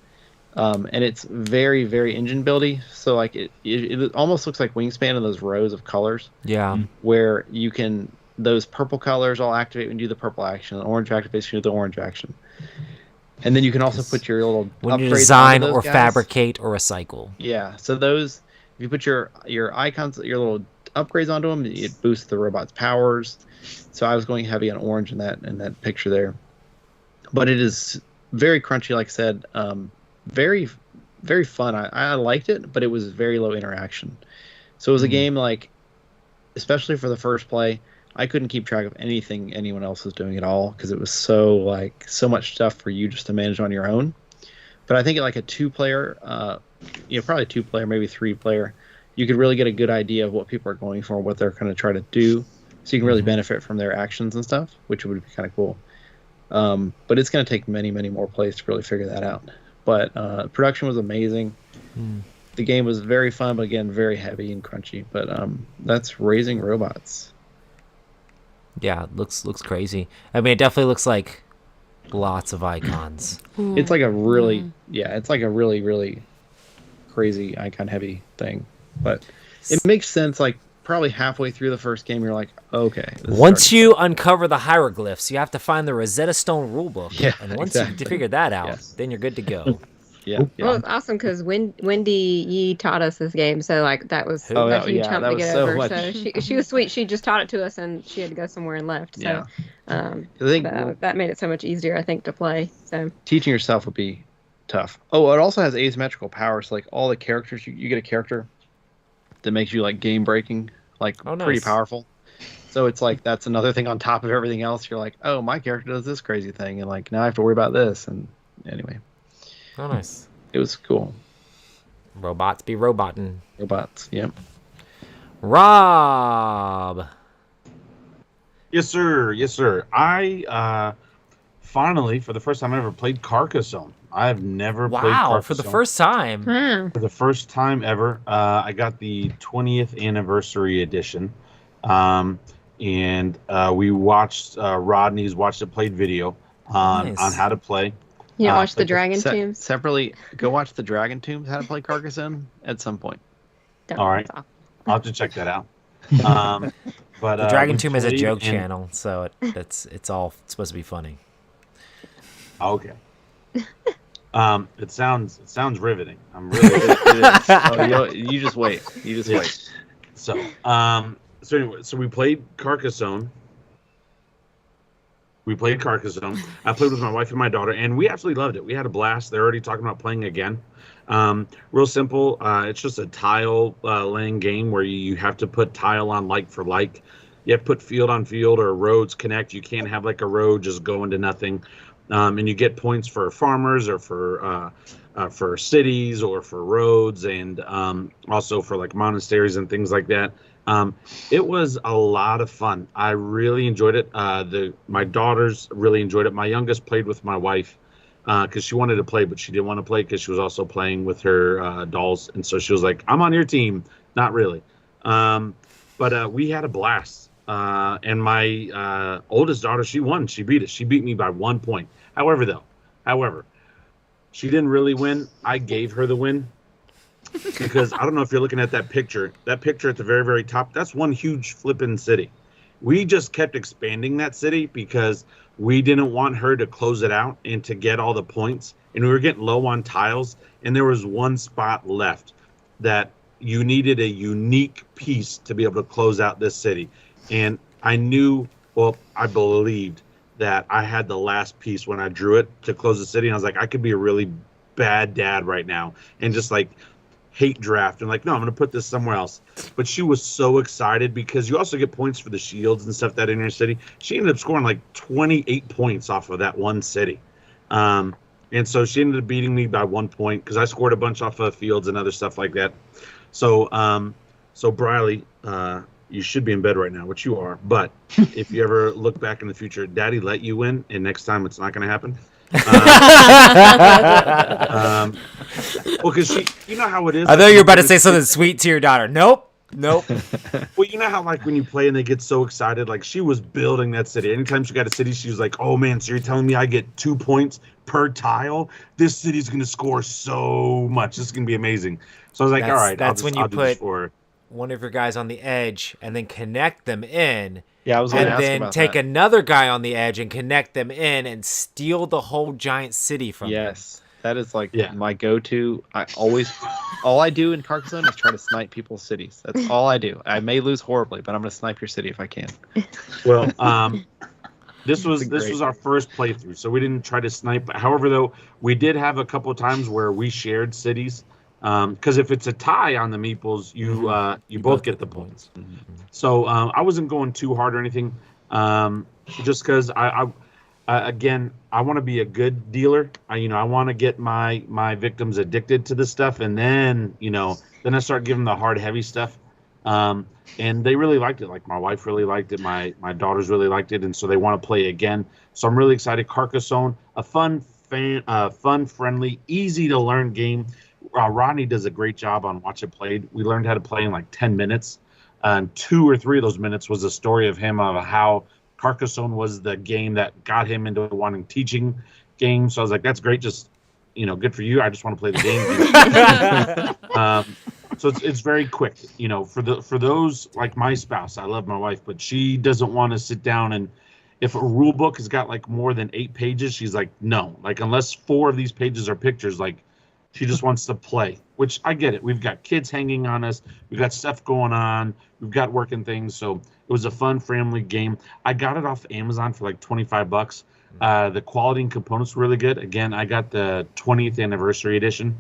and it's very, very engine buildy. So like it almost looks like Wingspan in those rows of colors. Yeah. Where you can, those purple colors all activate when you do the purple action, and orange activates when you do the orange action. And then you can also put your little when you upgrades design onto those or guys. fabricate or recycle. Yeah. So those, if you put your icons, your little upgrades onto them, it boosts the robot's powers. So I was going heavy on orange in that picture there. But it is very crunchy, like I said. Very, very fun. I liked it, but it was very low interaction. So it was a game like, especially for the first play, I couldn't keep track of anything anyone else was doing at all because it was so much stuff for you just to manage on your own. But I think like a 2-player, probably 2-player, maybe 3-player, you could really get a good idea of what people are going for, what they're going to try to do. So you can really benefit from their actions and stuff, which would be kind of cool. But it's going to take many, many more plays to really figure that out. But production was amazing. The game was very fun, but again, very heavy and crunchy. But that's Raising Robots. Yeah, it looks crazy. I mean, it definitely looks like lots of icons. It's like a really, it's like a really, really crazy icon heavy thing. But it makes sense. Like probably halfway through the first game, you're like, okay. Once you uncover the hieroglyphs, you have to find the Rosetta Stone rulebook. Yeah, and once exactly. you figure that out, Yes. then you're good to go. Yeah. Well, it's awesome because Wendy Yee taught us this game, so like that was Oh, a huge yeah, hump that to was get so over. much. So she was sweet. She just taught it to us, and she had to go somewhere and left. So Yeah. I think that made it so much easier, I think, to play. So teaching yourself would be tough. Oh, it also has asymmetrical powers. Like all the characters, you get a character that makes you like game breaking, like Oh, pretty nice. powerful. So it's like that's another thing on top of everything else. You're like, oh, my character does this crazy thing, and like now I have to worry about this. And anyway, Oh, nice. it was cool. Robots be roboting. Robots. Yep. Rob. Yes, sir. Yes, sir. I finally, for the first time ever, played Carcassonne. I have never played Wow, Carcassonne. for the first time. For the first time ever, I got the 20th anniversary edition, and we watched Rodney's watched it played video Nice. on how to play. you know, watch the but Dragon Tombs. Separately, go watch the Dragon Tombs. How to play Carcassonne at some point. Don't All know, right. it's awful. I'll have to check that out. But The Dragon we Tomb is a played joke and- channel, so it's all supposed to be funny. Okay. It sounds riveting. I'm really It is. Oh, you just wait. You just Yeah. wait. so anyway, so we played Carcassonne. I played with my wife and my daughter, and we absolutely loved it. We had a blast. They're already talking about playing again. Real simple. It's just a tile laying game where you have to put tile on like for like. You have to put field on field or roads connect. You can't have like a road just go into nothing. And you get points for farmers or for cities or for roads, and also for like monasteries and things like that. It was a lot of fun. I really enjoyed it. My daughters really enjoyed it. My youngest played with my wife because she wanted to play, but she didn't want to play because she was also playing with her dolls, and so she was like, "I'm on your team." Not really, but we had a blast. And my oldest daughter, she won. She beat us. She beat me by 1 point. However, she didn't really win. I gave her the win because I don't know if you're looking at that picture. That picture at the very, very top, that's one huge flipping city. We just kept expanding that city because we didn't want her to close it out and to get all the points. And we were getting low on tiles, and there was one spot left that you needed a unique piece to be able to close out this city. And I believed that I had the last piece when I drew it to close the city. And I was like, I could be a really bad dad right now and just like hate draft and like, no, I'm going to put this somewhere else. But she was so excited because you also get points for the shields and stuff that in your city. She ended up scoring like 28 points off of that one city. And so she ended up beating me by 1 point because I scored a bunch off of fields and other stuff like that. So, Briley, you should be in bed right now, which you are. But if you ever look back in the future, Daddy let you win, and next time it's not going to happen. Well, because you know how it is. I thought you were about to say something sweet to your daughter. Nope. Well, you know how like when you play and they get so excited, like she was building that city. Anytime she got a city, she was like, "Oh man, so you're telling me I get 2 points per tile? This city's going to score so much. This is going to be amazing." So I was like, "All right, That's when you I'll do this put for her." one of your guys on the edge and then connect them in. Yeah, I was going to And ask then about take that. another guy on the edge and connect them in and steal the whole giant city from them. Yes, that is like Yeah. my go-to. All I do in Carcassonne is try to snipe people's cities. That's all I do. I may lose horribly, but I'm going to snipe your city if I can. Well, this was great. our first playthrough, so we didn't try to snipe. However, though, we did have a couple of times where we shared cities. Because if it's a tie on the meeples, you both get the points. So I wasn't going too hard or anything, just because I want to be a good dealer. I want to get my victims addicted to this stuff, and then I start giving them the hard, heavy stuff. And they really liked it. Like my wife really liked it. My daughters really liked it, and so they want to play again. So I'm really excited. Carcassonne, a fun, friendly, easy to learn game. Rodney does a great job on Watch It Played. We learned how to play in like 10 minutes. And 2 or 3 of those minutes was a story of him, of how Carcassonne was the game that got him into wanting teaching games. So I was like, that's great. Just, good for you. I just want to play the game. So it's very quick, for those like my spouse. I love my wife, but she doesn't want to sit down, and if a rule book has got like more than 8 pages, she's like, no, like unless 4 of these pages are pictures, like She just wants to play, which I get it. We've got kids hanging on us. We've got stuff going on. We've got working things. So it was a fun family game. I got it off Amazon for like $25. The quality and components were really good. Again, I got the 20th anniversary edition.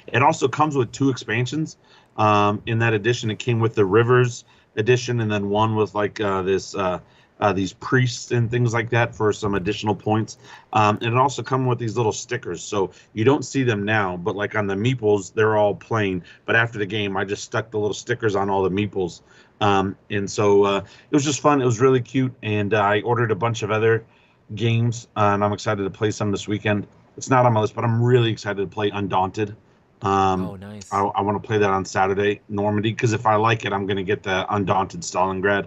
It also comes with 2 expansions. In that edition, it came with the Rivers edition, and then one with like these priests and things like that for some additional points. And it also comes with these little stickers, so you don't see them now, but like on the meeples, they're all plain. But after the game, I just stuck the little stickers on all the meeples. And so it was just fun. It was really cute, and I ordered a bunch of other games, and I'm excited to play some this weekend. It's not on my list, but I'm really excited to play Undaunted. Oh, nice. I want to play that on Saturday, Normandy, because if I like it, I'm going to get the Undaunted Stalingrad.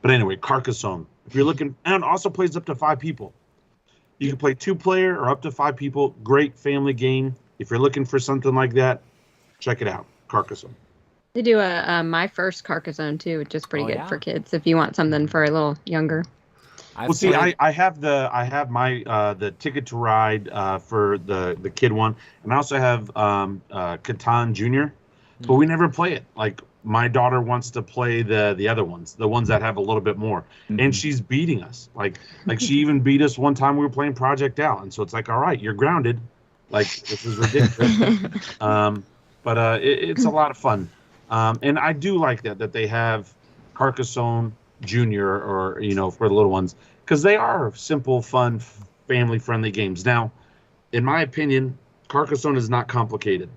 But anyway, Carcassonne. If you're looking, and also plays up to 5 people. You can play 2-player or up to 5 people. Great family game. If you're looking for something like that, check it out. Carcassonne. They do a My First Carcassonne too, which is pretty good yeah? for kids if you want something for a little younger. I've Well, see, played- I have my the Ticket to Ride for the kid one, and I also have Catan Junior, but we never play it. Like my daughter wants to play the other ones, the ones that have a little bit more, and she's beating us. Like she even beat us one time we were playing Project Al, and so it's like, all right, you're grounded. Like this is ridiculous. But it's a lot of fun, and I do like that they have Carcassonne Junior, or for the little ones, because they are simple, fun, family-friendly games. Now, in my opinion, Carcassonne is not complicated.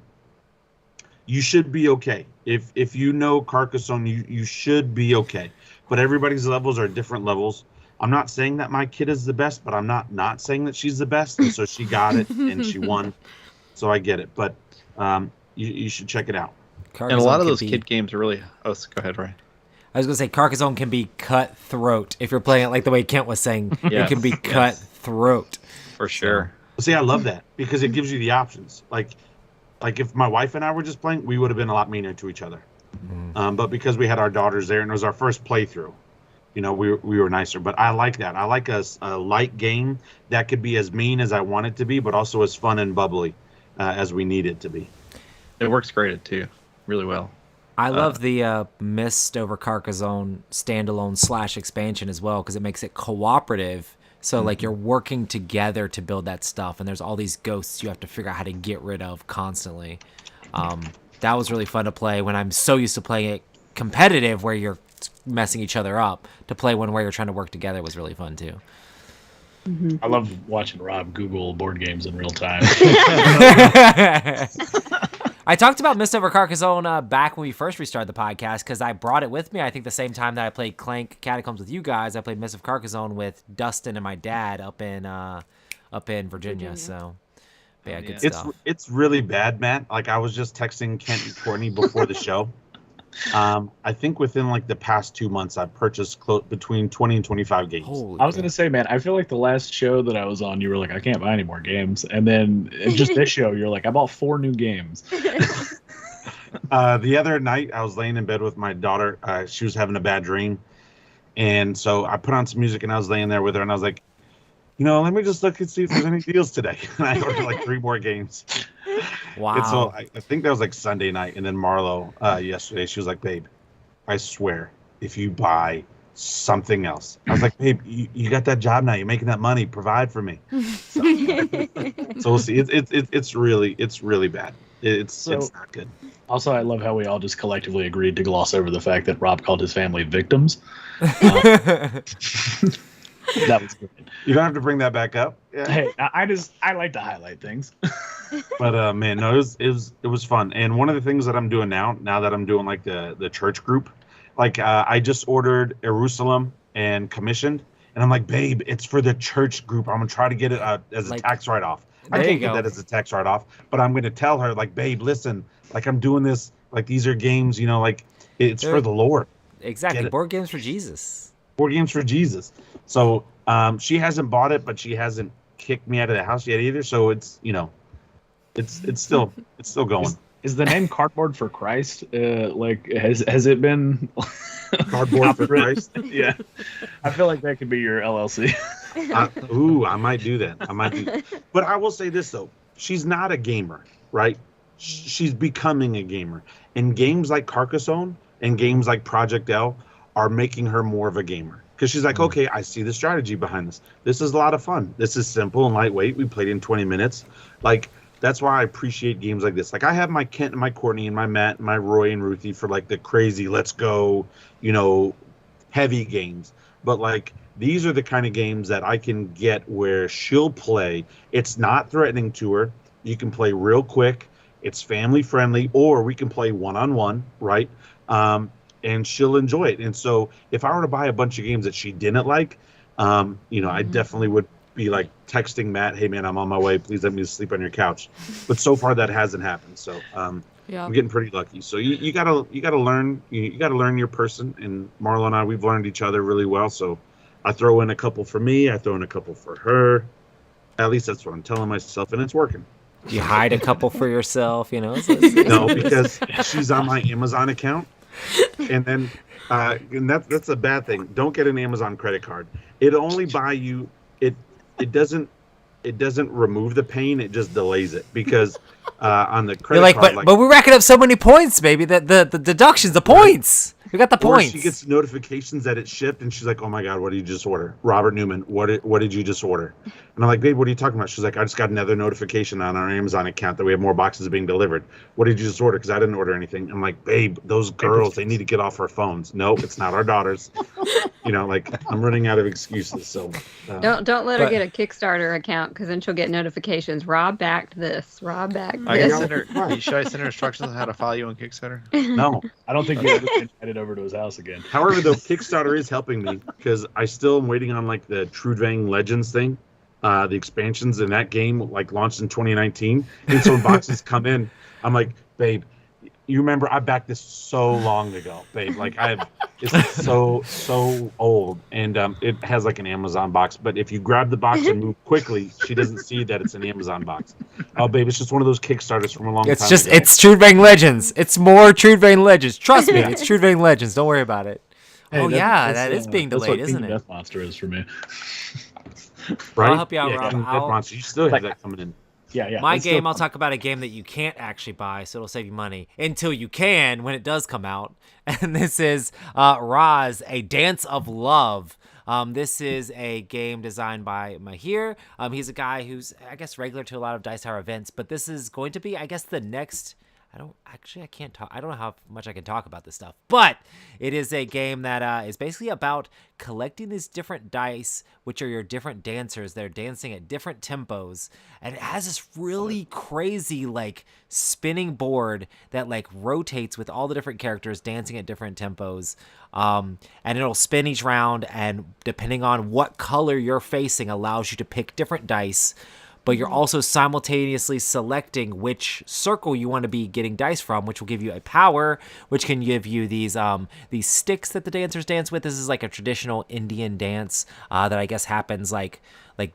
You should be okay. If you know Carcassonne, you should be okay. But everybody's levels are different levels. I'm not saying that my kid is the best, but I'm not saying that she's the best. And so she got it and she won. So I get it. But you should check it out. And a lot of Carcassonne those can be- kid games are really. Oh, go ahead, Ryan. I was gonna say Carcassonne can be cutthroat if you're playing it like the way Kent was saying. It Yes, can be yes. cutthroat. For sure. See, I love that because it gives you the options. Like if my wife and I were just playing, we would have been a lot meaner to each other. But because we had our daughters there and it was our first playthrough, we were nicer. But I like that. I like a light game that could be as mean as I want it to be, but also as fun and bubbly as we need it to be. It works great too, really well. I love the Mist over Carcassonne standalone / expansion as well, because it makes it cooperative. So like you're working together to build that stuff, and there's all these ghosts you have to figure out how to get rid of constantly. That was really fun to play when I'm so used to playing it competitive where you're messing each other up. To play one where you're trying to work together was really fun too. I love watching Rob Google board games in real time. I talked about Mist over Carcassonne back when we first restarted the podcast because I brought it with me. I think the same time that I played Clank Catacombs with you guys, I played Mist of Carcassonne with Dustin and my dad up in Virginia. So, yeah, good stuff. It's really bad, Matt. Like I was just texting Kent and Courtney before the show. I think within like the past 2 months, I've purchased between 20 and 25 games. Holy I was crap. gonna say, man, I feel like the last show that I was on, you were like, I can't buy any more games, and then just this show, you're like, I bought 4 new games. The other night, I was laying in bed with my daughter. She was having a bad dream, and so I put on some music, and I was laying there with her, and I was like, let me just look and see if there's any deals today. And I ordered like 3 more games. Wow. And so I think that was like Sunday night, and then Marlo yesterday, she was like, "Babe, I swear, if you buy something else," I was like, "Babe, you got that job now. You're making that money. Provide for me." So we'll see. It's really bad. It's not good. Also, I love how we all just collectively agreed to gloss over the fact that Rob called his family victims. That was good. You don't have to bring that back up. Yeah. Hey, I like to highlight things. But man, no, it was fun. And one of the things that I'm doing now that I'm doing like the church group, like I just ordered Jerusalem and commissioned, and I'm like, babe, it's for the church group. I'm gonna try to get it as a tax write-off. I There you can't get go. that as a tax write-off, but I'm gonna tell her like, babe, listen, like I'm doing this, like these are games, like it's for the Lord. Exactly. Get it. Board games for Jesus. Board games for Jesus. So she hasn't bought it, but she hasn't kicked me out of the house yet either. So it's it's still going. Is the name Cardboard for Christ? Has it been Cardboard for Christ. Yeah, I feel like that could be your LLC. I might do that. But I will say this though, she's not a gamer. right? She's becoming a gamer. And games like Carcassonne and games like Project L are making her more of a gamer. Because she's like, okay, I see the strategy behind this. This is a lot of fun. This is simple and lightweight. We played in 20 minutes. Like, that's why I appreciate games like this. Like, I have my Kent and my Courtney and my Matt and my Roy and Ruthie for, like, the crazy, let's go, heavy games. But, like, these are the kind of games that I can get where she'll play. It's not threatening to her. You can play real quick. It's family friendly, or we can play one-on-one, right? And she'll enjoy it. And so if I were to buy a bunch of games that she didn't like, I definitely would be like texting Matt, hey man, I'm on my way. Please let me sleep on your couch. But so far that hasn't happened. So I'm getting pretty lucky. So you gotta learn, you gotta learn your person. And Marlo and I, we've learned each other really well. So I throw in a couple for me. I throw in a couple for her. At least that's what I'm telling myself, and it's working. You hide a couple for yourself, No, because she's on my Amazon account. And then and that's a bad thing. Don't get an Amazon credit card. It only buy you it doesn't remove the pain, it just delays it, because on the credit card, but we're racking up so many points, baby, that the deductions, the points. We got the points. She gets notifications that it shipped, and she's like, "Oh my god, what did you just order?" Robert Newman, what did you just order? And I'm like, "Babe, what are you talking about?" She's like, "I just got another notification on our Amazon account that we have more boxes being delivered. What did you just order? Because I didn't order anything." I'm like, "Babe, those girls, they need to get off our phones." No, it's not our daughters. I'm running out of excuses. So don't let her get a Kickstarter account, because then she'll get notifications. Rob backed this. Rob backed Should I send her instructions on how to follow you on Kickstarter? No, I don't think you ever been invited over to his house again. However, though, Kickstarter is helping me, because I still am waiting on like the Trudvang Legends thing, the expansions in that game, like launched in 2019. And so when boxes come in, I'm like, babe, you remember I backed this so long ago, babe. Like it's so old, and it has like an Amazon box. But if you grab the box and move quickly, she doesn't see that it's an Amazon box. Oh, babe, it's just one of those Kickstarters from a long time ago. It's Trudvang Legends. It's more Trudvang Legends. Trust me, it's Trudvang Legends. Don't worry about it. Hey, that is being delayed, isn't it? Death Monster is for me. Right? I'll help you out, Rob. Death Monster. You still have that coming in. Yeah. My game, I'll talk about a game that you can't actually buy, so it'll save you money until you can when it does come out. And this is Roz, A Dance of Love. This is a game designed by Mahir. He's a guy who's, I guess, regular to a lot of Dice Tower events, but this is going to be, I guess, the next... I can't talk. I don't know how much I can talk about this stuff, but it is a game that is basically about collecting these different dice, which are your different dancers. They're dancing at different tempos, and it has this really crazy, like, spinning board that, like, rotates with all the different characters dancing at different tempos. And it'll spin each round, and depending on what color you're facing allows you to pick different dice. But you're also simultaneously selecting which circle you want to be getting dice from, which will give you a power, which can give you these sticks that the dancers dance with. This is like a traditional Indian dance that I guess happens like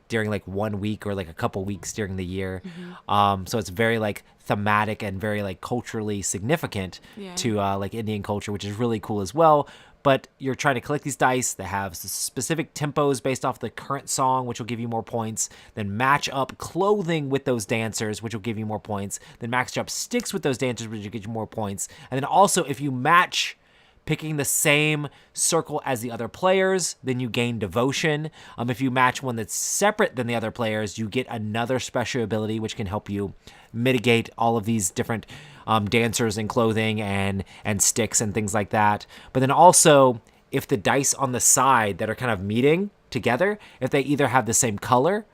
during like 1 week or like a couple weeks during the year. So it's very like thematic and very like culturally significant to like Indian culture, which is really cool as well. But you're trying to collect these dice that have specific tempos based off the current song, which will give you more points. Then match up clothing with those dancers, which will give you more points. Then match up sticks with those dancers, which will give you more points. And then also, if you match picking the same circle as the other players, then you gain devotion. If you match one that's separate than the other players, you get another special ability, which can help you mitigate all of these different dancers and clothing and sticks and things like that. But then also, if the dice on the side that are kind of meeting together, if they either have the same color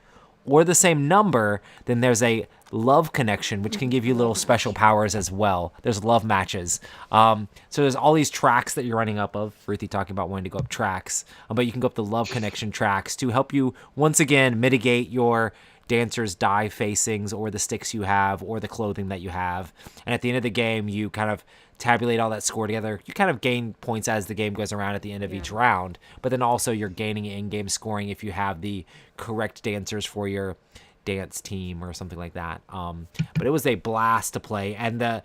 or the same number, then there's a love connection, which can give you little special powers as well. There's love matches. So there's all these tracks that you're running up of. Ruthie talking about wanting to go up tracks. But you can go up the love connection tracks to help you, once again, mitigate your dancers' die facings or the sticks you have or the clothing that you have. And at the end of the game, you kind of tabulate all that score together. You kind of gain points as the game goes around at the end of each round. But then also you're gaining in-game scoring if you have the correct dancers for your dance team or something like that. But it was a blast to play, and the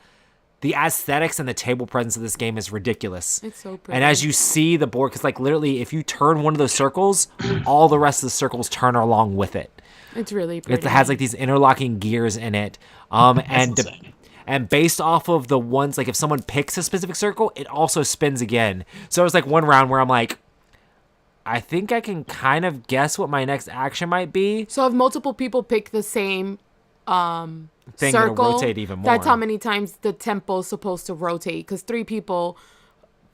aesthetics and the table presence of this game is ridiculous. It's so pretty. And as you see the board, because like literally if you turn one of those circles, all the rest of the circles turn along with it. It's really pretty. It has like these interlocking gears in it. And based off of the ones, like if someone picks a specific circle, it also spins again. So it was like one round where I'm like, I think I can kind of guess what my next action might be. So if multiple people pick the same Thing circle, it'll rotate even more. that's how many times the tempo's supposed to rotate. Because 3 people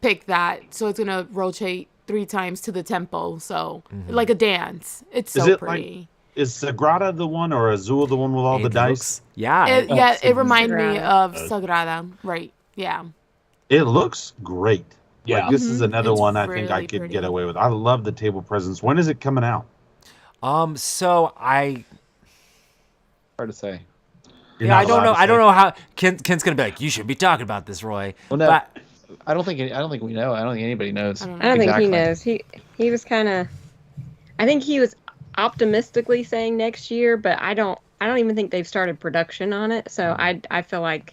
pick that, so it's gonna rotate 3 times to the tempo. So like a dance. It's Is so it pretty. Is Sagrada the one or Azul the one with all the It dice? looks- yeah. It reminded me Sagrada. of Sagrada. Right. Yeah. It looks great. Yeah. Like, this is another It's one I think I really could pretty. get away with. I love the table presence. When is it coming out? So Hard to say. You're yeah, not I don't allowed know. to I don't say? know how Ken's gonna be like, you should be talking about this, Roy. Well, no, But I don't think we know. I don't think anybody knows. I don't I don't think he exactly. knows. He was kind of. I think he was optimistically saying next year, but I don't even think they've started production on it. So I feel like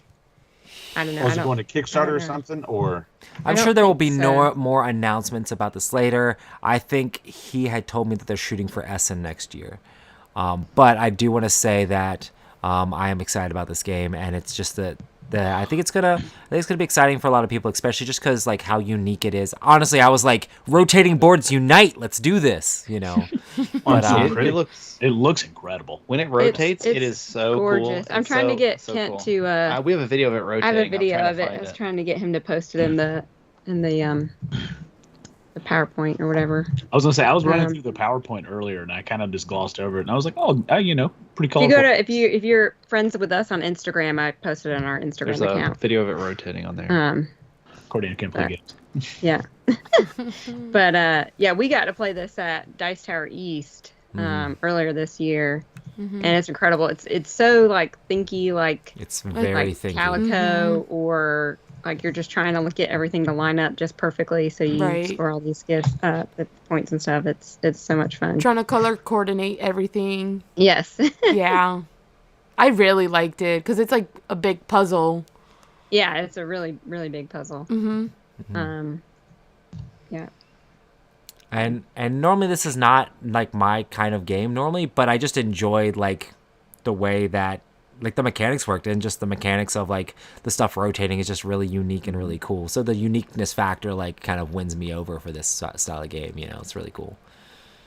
I don't know. Was I it don't, going to Kickstarter or know. something? Or I'm I sure don't there will think be so. more announcements about this later. I think he had told me that they're shooting for Essen next year. But I do want to say that I am excited about this game, and it's just that I think it's gonna be exciting for a lot of people, especially just because like how unique it is. Honestly, I was like, rotating boards unite, let's do this, you know. But so It, pretty. it looks It looks incredible. when it rotates, it it's is so gorgeous. cool. I'm It's trying to so- get so Kent cool. to. We have a video of it I rotating. have a I'm video trying of to it. find I was trying to get him to post it in the PowerPoint or whatever. I was gonna say I was running Um, through the PowerPoint earlier, and I kind of just glossed over it, and I was like, oh, pretty If colorful. you go to if you're friends with us on Instagram, I posted it on our Instagram There's a account. video of it rotating on there. According to Kim Play Sorry. Games. Yeah. But yeah, we got to play this at Dice Tower East earlier this year, and it's incredible. It's so like thinky, like it's very like thinky. Calico, or like you're just trying to get everything to line up just perfectly, so you Right. score all these gifts, the points and stuff. It's so much fun. Trying to color coordinate everything. Yes. Yeah. I really liked it because it's like a big puzzle. Yeah, it's a really really big puzzle. Mm-hmm. Yeah. And normally this is not like my kind of game normally, but I just enjoyed like the way that like the mechanics worked, and just the mechanics of like the stuff rotating is just really unique and really cool. So the uniqueness factor like kind of wins me over for this style of game. You know, it's really cool.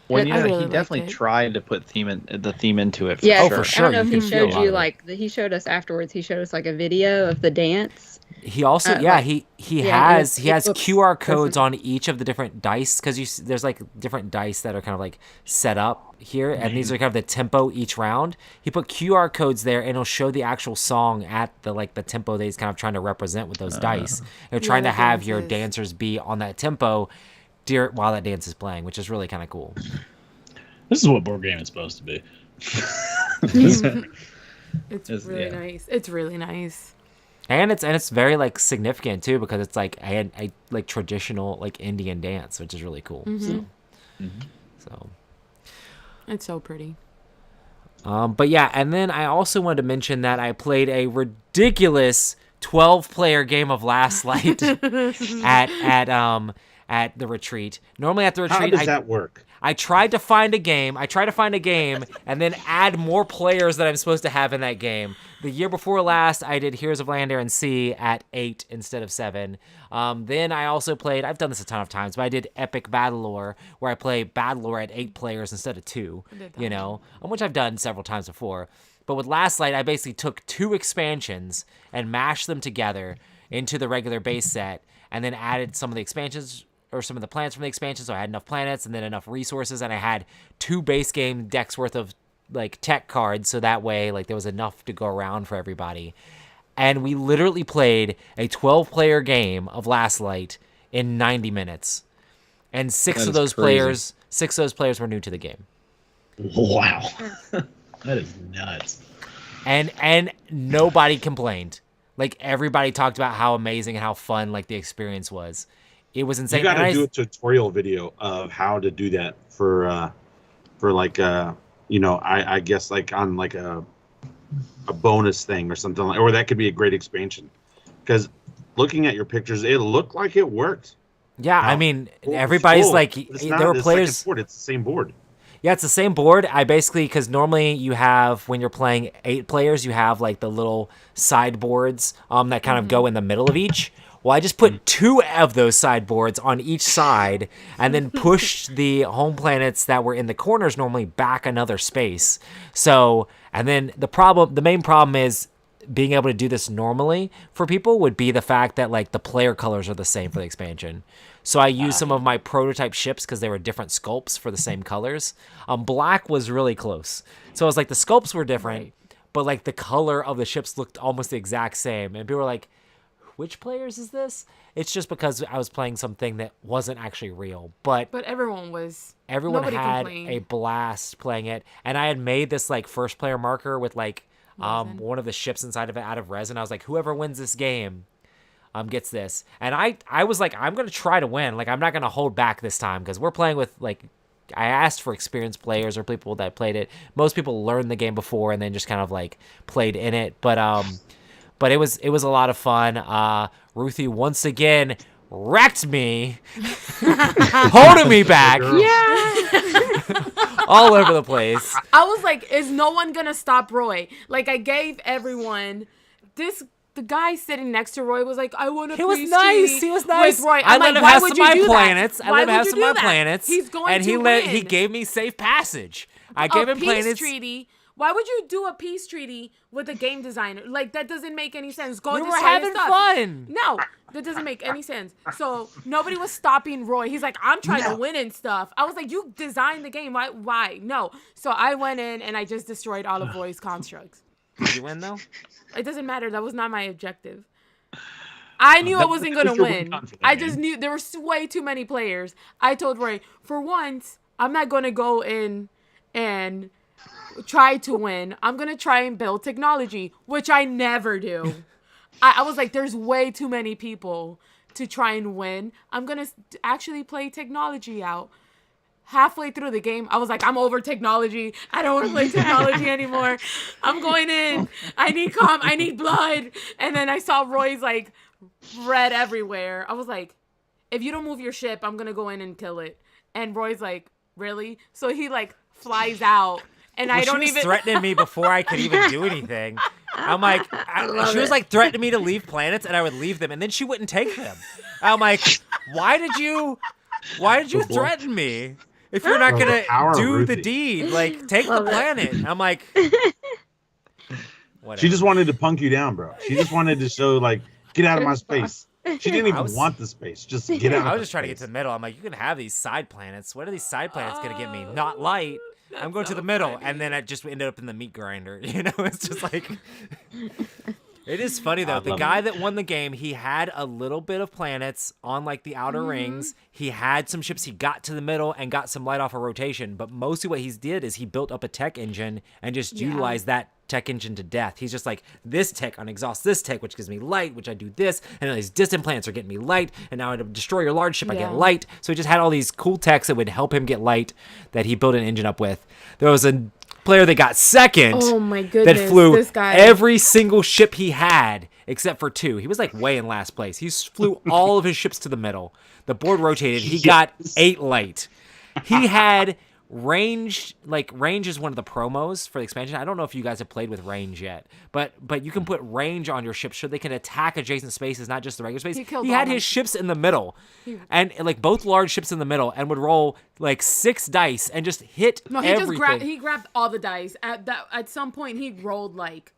Well, I you know, really he liked definitely it. tried to put the theme into it. For Yeah, sure. for sure. I don't know You if he can feel a showed lot you of it. like he showed us afterwards. He showed us like a video of the dance. He also like- he yeah, has it looks QR codes perfect. on each of the different dice, because there's like different dice that are kind of like set up here, and these are kind of the tempo each round. He put QR codes there, and it'll show the actual song at the tempo that he's kind of trying to represent with those dice. They're trying the to have your dances. dancers be on that tempo while that dance is playing, which is really kind of cool. This is what board game is supposed to be. It's It's- really yeah. nice. It's really nice. And it's very like significant too, because it's like a like traditional like Indian dance, which is really cool. So It's so pretty. but yeah, and then I also wanted to mention that I played a ridiculous 12-player game of Last Light at the retreat. Normally at the How retreat, does that work? I tried to find a game, and then add more players that I'm supposed to have in that game. The year before last, I did Heroes of Land, Air, and Sea at 8 instead of 7. Then I also played, I've done this a ton of times, but I did Epic Battlelore, where I play Battlelore at 8 players instead of 2, you know, which I've done several times before. But with Last Light, I basically took 2 expansions and mashed them together into the regular base set, and then added some of the expansions or some of the planets from the expansion, so I had enough planets and then enough resources, and I had 2 base game decks worth of like tech cards, so that way like there was enough to go around for everybody. And we literally played a 12-player game of Last Light in 90 minutes, and 6 That of is those crazy. players were new to the game. Wow. That is nuts. And nobody complained. Like everybody talked about how amazing and how fun like the experience was. It was insane. You got And to I- do a tutorial video of how to do that for like I guess like on like a bonus thing or something like, or that could be a great expansion. Because looking at your pictures, it looked like it worked. Yeah, I Now, mean, Well, everybody's full. like, It's there not were the second players. board, it's the same board. Yeah, it's the same board. I basically, because normally you have, when you're playing 8 players, you have like the little sideboards that kind of go in the middle of each. Well, I just put 2 of those sideboards on each side and then pushed the home planets that were in the corners normally back another space. So, and then the main problem is being able to do this normally for people would be the fact that like the player colors are the same for the expansion. So I used some of my prototype ships because they were different sculpts for the same colors. Black was really close. So it was like the sculpts were different, but like the color of the ships looked almost the exact same. And people were like, which players is this? It's just because I was playing something that wasn't actually real. But everyone had complained. a blast playing it. And I had made this like first player marker with like one of the ships inside of it out of resin. I was like, whoever wins this game gets this. And I was like, I'm going to try to win. Like, I'm not going to hold back this time because we're playing with, like, I asked for experienced players or people that played it. Most people learned the game before and then just kind of, like, played in it. But it was a lot of fun. Ruthie, once again, wrecked me, holding me back. Yeah. All over the place. I was like, is no one gonna stop Roy? Like, I gave everyone the guy sitting next to Roy was like, I want to. He was nice. He was nice. With Roy. I I'm let like, him why have would some of you my do planets. that? I Why let him would have you some do of my that? planets. He's going and to win. he gave me safe passage. I A gave him peace planets. treaty. Why would you do a peace treaty with a game designer? Like, that doesn't make any sense. Go We destroy were his having stuff. fun. No, that doesn't make any sense. So nobody was stopping Roy. He's like, I'm trying to win and stuff. I was like, you designed the game. Why? No. So I went in and I just destroyed all of Roy's constructs. Did you win though? It doesn't matter. That was not my objective. I knew I wasn't going to your win. win for the I game. just knew there were way too many players. I told Roy, for once, I'm not going to go in and try to win. I'm going to try and build technology, which I never do. I was like, there's way too many people to try and win. I'm going to actually play technology out. Halfway through the game, I was like, I'm over technology. I don't want to play technology anymore. I'm going in. I need blood. And then I saw Roy's like red everywhere. I was like, if you don't move your ship, I'm going to go in and kill it. And Roy's like, really? So he like flies out. And I don't she was even threatening me before I could even do anything. I'm like, she was like threatening me to leave planets, and I would leave them, and then she wouldn't take them. I'm like, why did you threaten me? If you're not gonna Power of do the Ruthie. deed, like take the planet. I'm like, whatever. She just wanted to punk you down, bro. She just wanted to show, like, get out of my space. She didn't even want the space. Just get out. I was just trying to get to the middle. I'm like, you can have these side planets. What are these side planets gonna get me? Not light. I'm going to the middle, and then I just ended up in the meat grinder. You know, it's just like. It is funny though. The guy that won the game, he had a little bit of planets on like the outer rings. He had some ships. He got to the middle and got some light off of rotation. But mostly what he did is he built up a tech engine and just utilized that tech engine to death. He's just like, this tech on exhaust this tech, which gives me light, which I do this, and these distant planets are getting me light, and now to destroy your large ship, I get light. So he just had all these cool techs that would help him get light that he built an engine up with. There was a player that got second. Oh my goodness, that flew this guy. every single ship he had except for 2. He was like way in last place. He flew all of his ships to the middle. The board rotated. He got 8 light. He had range. Like range is one of the promos for the expansion. I don't know if you guys have played with range yet, but you can put range on your ships so they can attack adjacent spaces, not just the regular space. He had his ships in the middle, and like both large ships in the middle, and would roll like 6 dice and just hit everything. He grabbed all the dice. At some point, he rolled like.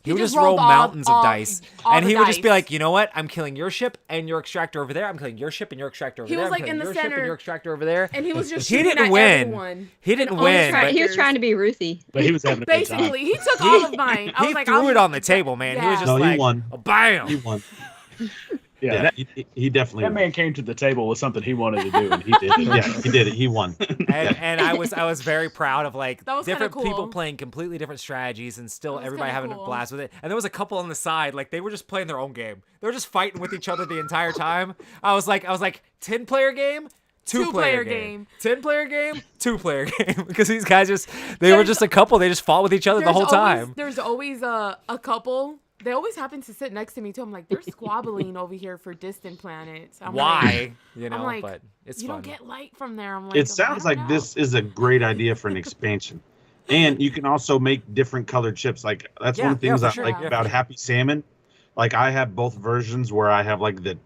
He would just roll mountains of dice. And he would just be like, you know what? I'm killing your ship and your extractor over there. I'm killing your ship and your extractor over there. He was I'm like killing in the your ship center. and your extractor over there. And he was just He shooting didn't at win. everyone. He didn't And win. only But He was trying to be Ruthie. But he was having a good time. Basically, he took all of mine. I was he like, threw it on the table, man. He was just No, he like, won. bam. He won. Yeah, He definitely that won. man came to the table with something he wanted to do, and he did it. Yeah, he did it. He won. And I was very proud of like That was kinda different people cool. playing completely different strategies and still That was everybody kinda having a cool. blast with it. And there was a couple on the side, like they were just playing their own game. They were just fighting with each other the entire time. I was like 10-player game, 2-player game. 10-player game, 2-player game. Because these guys were just a couple. They just fought with each other the whole time. There's always a couple They always happen to sit next to me too. I'm like, they're squabbling over here for distant planets. I'm Why? Like, I'm like, but it's you fun. don't get light from there. I'm like, It sounds like this is a great idea for an expansion. And you can also make different colored chips. Like that's one of the things for I sure. like Yeah, about for sure. Happy Salmon. Like I have both versions where I have like the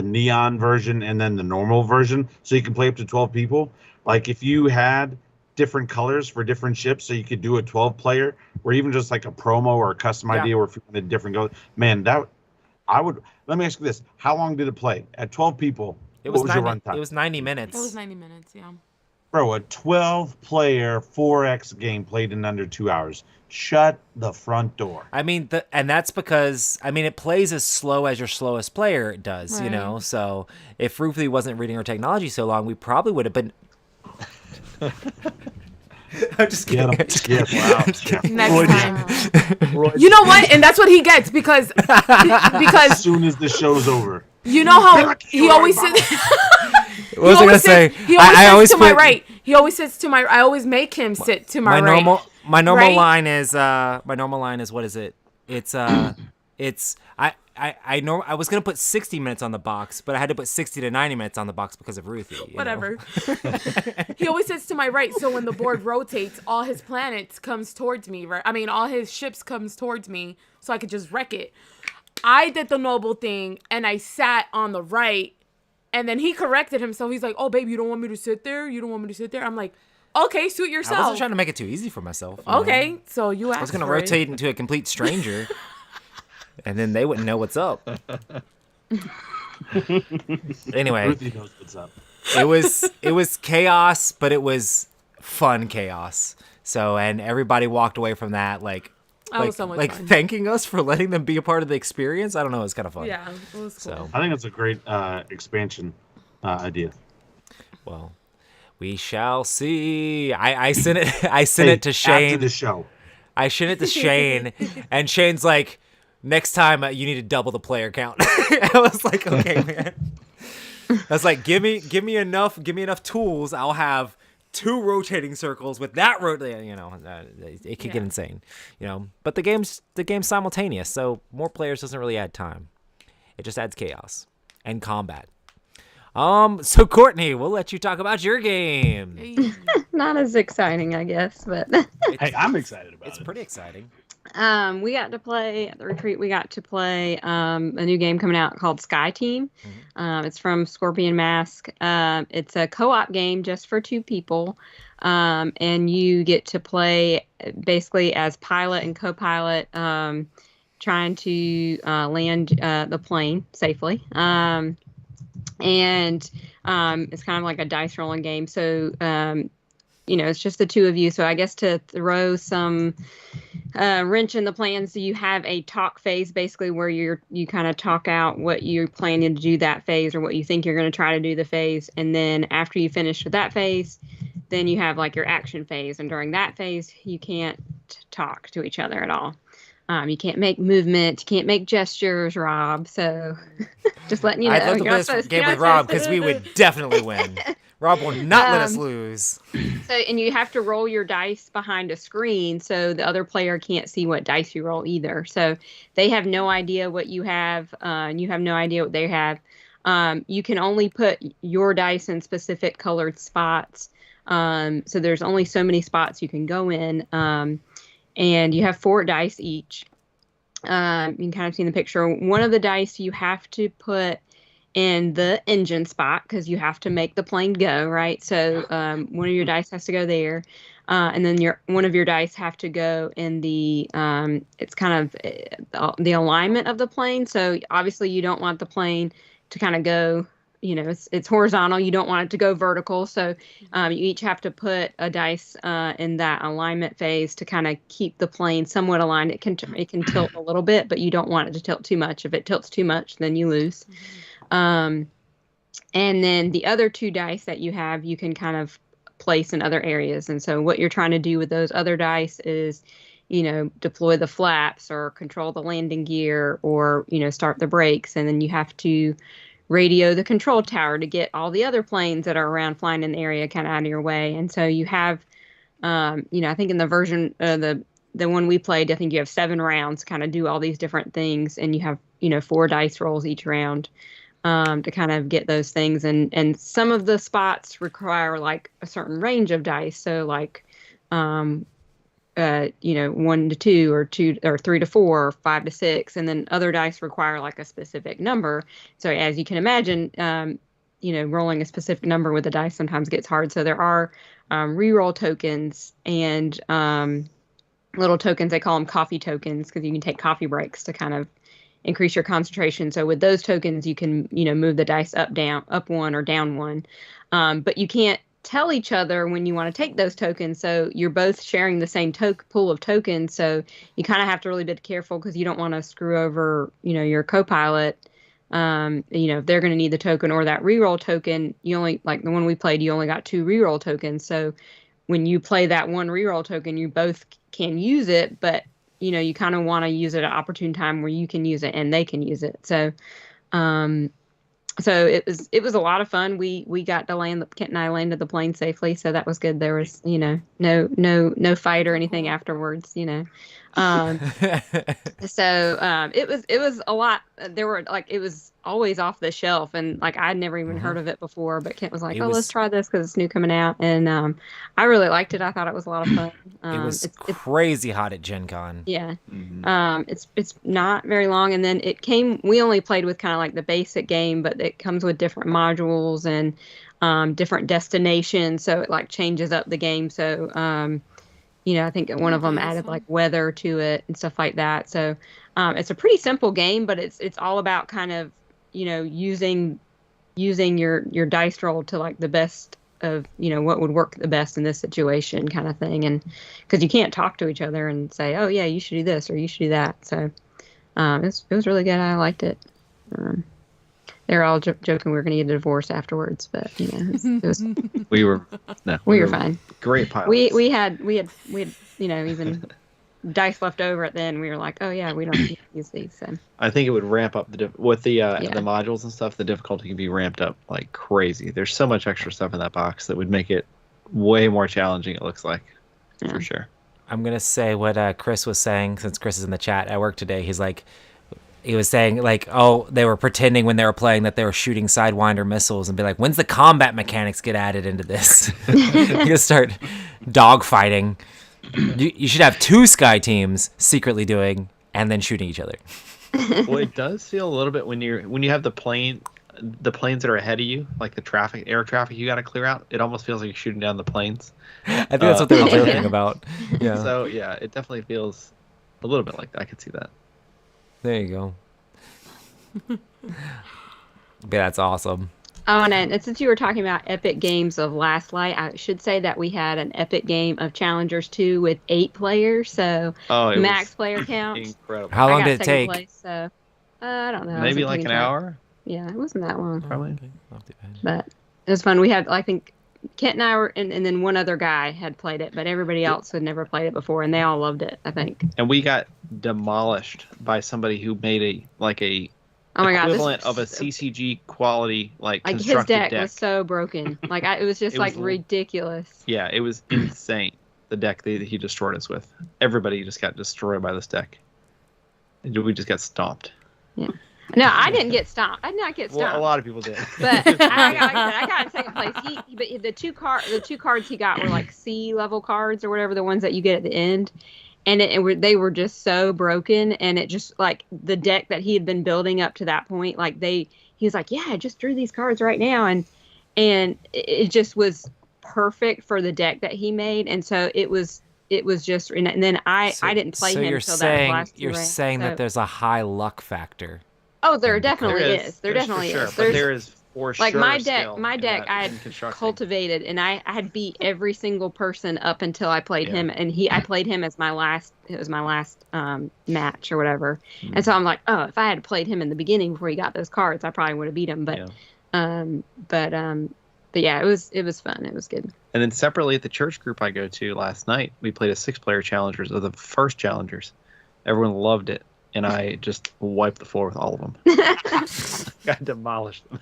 neon version and then the normal version, so you can play up to 12 people. Like if you had different colors for different ships, so you could do a 12-player, or even just like a promo or a custom idea, or if you wanted different colors. Man, that I would. Let me ask you this: how long did it play? At 12 people, It what was was your 90. runtime? It was 90 minutes. It was 90 minutes, yeah. Bro, a 12-player 4X game played in under 2 hours. Shut the front door. I mean, and that's because it plays as slow as your slowest player does, you know. Right. So if Rufy wasn't reading her technology so long, we probably would have been. I'm just kidding. Get him. I'm just kidding. Yes, wow. I'm just kidding. Next time. Roy, You know what? And that's what he gets because As soon as the show's over. you know how he always sits. What was I gonna say? He always I sits always to my put- right. He always sits to my. I always make him sit to my right. My normal Right? line is what is it? It's I was gonna put 60 minutes on the box, but I had to put 60 to 90 minutes on the box because of Ruthie. you know? Whatever. He always sits to my right, so when the board rotates, all his planets comes towards me, right? I mean, all his ships comes towards me, so I could just wreck it. I did the noble thing, and I sat on the right, and then he corrected himself. He's like, "Oh, babe, you don't want me to sit there? You don't want me to sit there?" I'm like, "Okay, suit I yourself." wasn't trying to make it too easy for myself. you know? Okay, so you asked I was gonna for it. rotate into a complete stranger, and then they wouldn't know what's up. Anyway, Ruthie knows what's up. it was chaos, but it was fun chaos. So, and everybody walked away from that That was so much fun. thanking us for letting them be a part of the experience. I don't know, it was kind of fun. Yeah, it was cool. So, I think it's a great expansion idea. well, we shall see. I sent it. I sent it to Shane. After the show. I sent it to Shane, and Shane's like, "Next time you need to double the player count." I was like, "Okay, man." I was like, "Give me enough tools. I'll have 2 rotating circles with that it could get insane, But the game's simultaneous, so more players doesn't really add time. It just adds chaos and combat. So Courtney, we'll let you talk about your game. Hey. Not as exciting, I guess, but hey, I'm excited about It's it. pretty exciting. we got to play at the retreat. We got to play a new game coming out called Sky Team. It's from Scorpion Mask. It's a co-op game just for 2 people, and you get to play basically as pilot and co-pilot, trying to land the plane safely. And it's kind of like a dice rolling game. So it's just the 2 of you. So I guess to throw some wrench in the plans, so you have a talk phase basically where you kind of talk out what you're planning to do that phase or what you think you're going to try to do the phase. And then after you finish with that phase, then you have like your action phase. And during that phase, you can't talk to each other at all. You can't make movement. You can't make gestures, Rob. So just letting you know. I'd love to you're play not supposed- this game you're with not Rob supposed because to- we would definitely win. Rob will not let us lose. So, and you have to roll your dice behind a screen so the other player can't see what dice you roll either. So they have no idea what you have, and you have no idea what they have. You can only put your dice in specific colored spots. So there's only so many spots you can go in. And you have 4 dice each. You can kind of see in the picture. One of the dice you have to put in the engine spot because you have to make the plane go, right? So one of your dice has to go there, and then one of your dice have to go in the it's kind of the alignment of the plane. So obviously you don't want the plane to kind of go, it's horizontal. You don't want it to go vertical. So you each have to put a dice in that alignment phase to kind of keep the plane somewhat aligned. It can tilt a little bit, but you don't want it to tilt too much. If it tilts too much, then you lose. And then the other 2 dice that you have, you can kind of place in other areas. And so what you're trying to do with those other dice is, deploy the flaps or control the landing gear or, start the brakes. And then you have to radio the control tower to get all the other planes that are around flying in the area kind of out of your way. And so you have, I think in the version, the the one we played, I think you have 7 rounds, kind of do all these different things, and you have 4 dice rolls each round to kind of get those things. And some of the spots require like a certain range of dice, so like 1 to 2 or 2 or 3 to 4 or 5 to 6, and then other dice require like a specific number. So as you can imagine, rolling a specific number with the dice sometimes gets hard. So there are reroll tokens and little tokens. They call them coffee tokens because you can take coffee breaks to kind of increase your concentration. So with those tokens, you can move the dice up 1 or down 1, but you can't tell each other when you want to take those tokens. So you're both sharing the same pool of tokens. So you kind of have to really be careful because you don't want to screw over your co-pilot. If they're going to need the token or that reroll token, you only, like the one we played, you only got 2 reroll tokens. So when you play that 1 reroll token, you both can use it, but you kind of want to use it at an opportune time where you can use it and they can use it. So it was a lot of fun. We got to land. Kent and I landed the plane safely, so that was good. There was no fight or anything afterwards. It was a lot. There were it was always off the shelf, and like I'd never even heard of it before. But Kent was like, let's try this because it's new coming out, and I really liked it. I thought it was a lot of fun. It was crazy hot at Gen Con. Yeah. It's not very long, and then we only played with kind of like the basic game, but it comes with different modules and different destinations, so it like changes up the game. So I think one of them added like weather to it and stuff like that. So it's a pretty simple game, but it's all about kind of using your dice roll to like the best of what would work the best in this situation kind of thing. And because you can't talk to each other and say, oh yeah, you should do this or you should do that. So it was really good. I liked it. They're all joking we were going to get a divorce afterwards, but it was we were fine. Great pilots. We had even dice left over at then. We were like, oh yeah, we don't need to use these. So I think it would ramp up with the modules and stuff. The difficulty can be ramped up like crazy. There's so much extra stuff in that box that would make it way more challenging. It looks like, for sure. I'm gonna say what Chris was saying, since Chris is in the chat at work today. He was saying like, oh, they were pretending when they were playing that they were shooting Sidewinder missiles, and be like, when's the combat mechanics get added into this? You start dogfighting. You should have 2 sky teams secretly doing and then shooting each other. Well, it does feel a little bit when you have the planes that are ahead of you, like the air traffic you got to clear out. It almost feels like you're shooting down the planes. I think that's what they were joking about. Yeah. So yeah, it definitely feels a little bit like that. I could see that. There you go. Yeah, that's awesome. Oh, and since you were talking about epic games of Last Light, I should say that we had an epic game of Challengers 2 with 8 players, so max player count. Incredible. How long did it take? Place, so I don't know. Maybe like an hour? Yeah, it wasn't that long. Probably. Okay. Not too bad. But it was fun. We had, I think, Kent and I were, and then one other guy had played it, but everybody else had never played it before, and they all loved it, I think. And we got demolished by somebody who made a oh my equivalent God, of a CCG quality like his constructed deck was so broken. Like it was just ridiculous. Yeah, it was insane. The deck that he destroyed us with. Everybody just got destroyed by this deck. We just got stomped. Yeah. No, I didn't get stomped. I did not get stomped. Well, a lot of people did. But I got in second place. But the two cards he got were like C level cards or whatever, the ones that you get at the end. And they were just so broken, and it just like the deck that he had been building up to that point, like he was like, yeah, I just drew these cards right now, and it just was perfect for the deck that he made, and so it was just, and then I didn't play him until that last You're saying that there's a high luck factor. Oh, there definitely is. There definitely is. But there is for sure. Like my deck, I had cultivated, and I had beat every single person up until I played him, and I played him as my last. It was my last match or whatever, and so I'm like, oh, if I had played him in the beginning before he got those cards, I probably would have beat him. But yeah, it was fun. It was good. And then separately at the church group I go to last night, we played a 6-player Challengers of the first Challengers. Everyone loved it. And I just wiped the floor with all of them. I demolished them.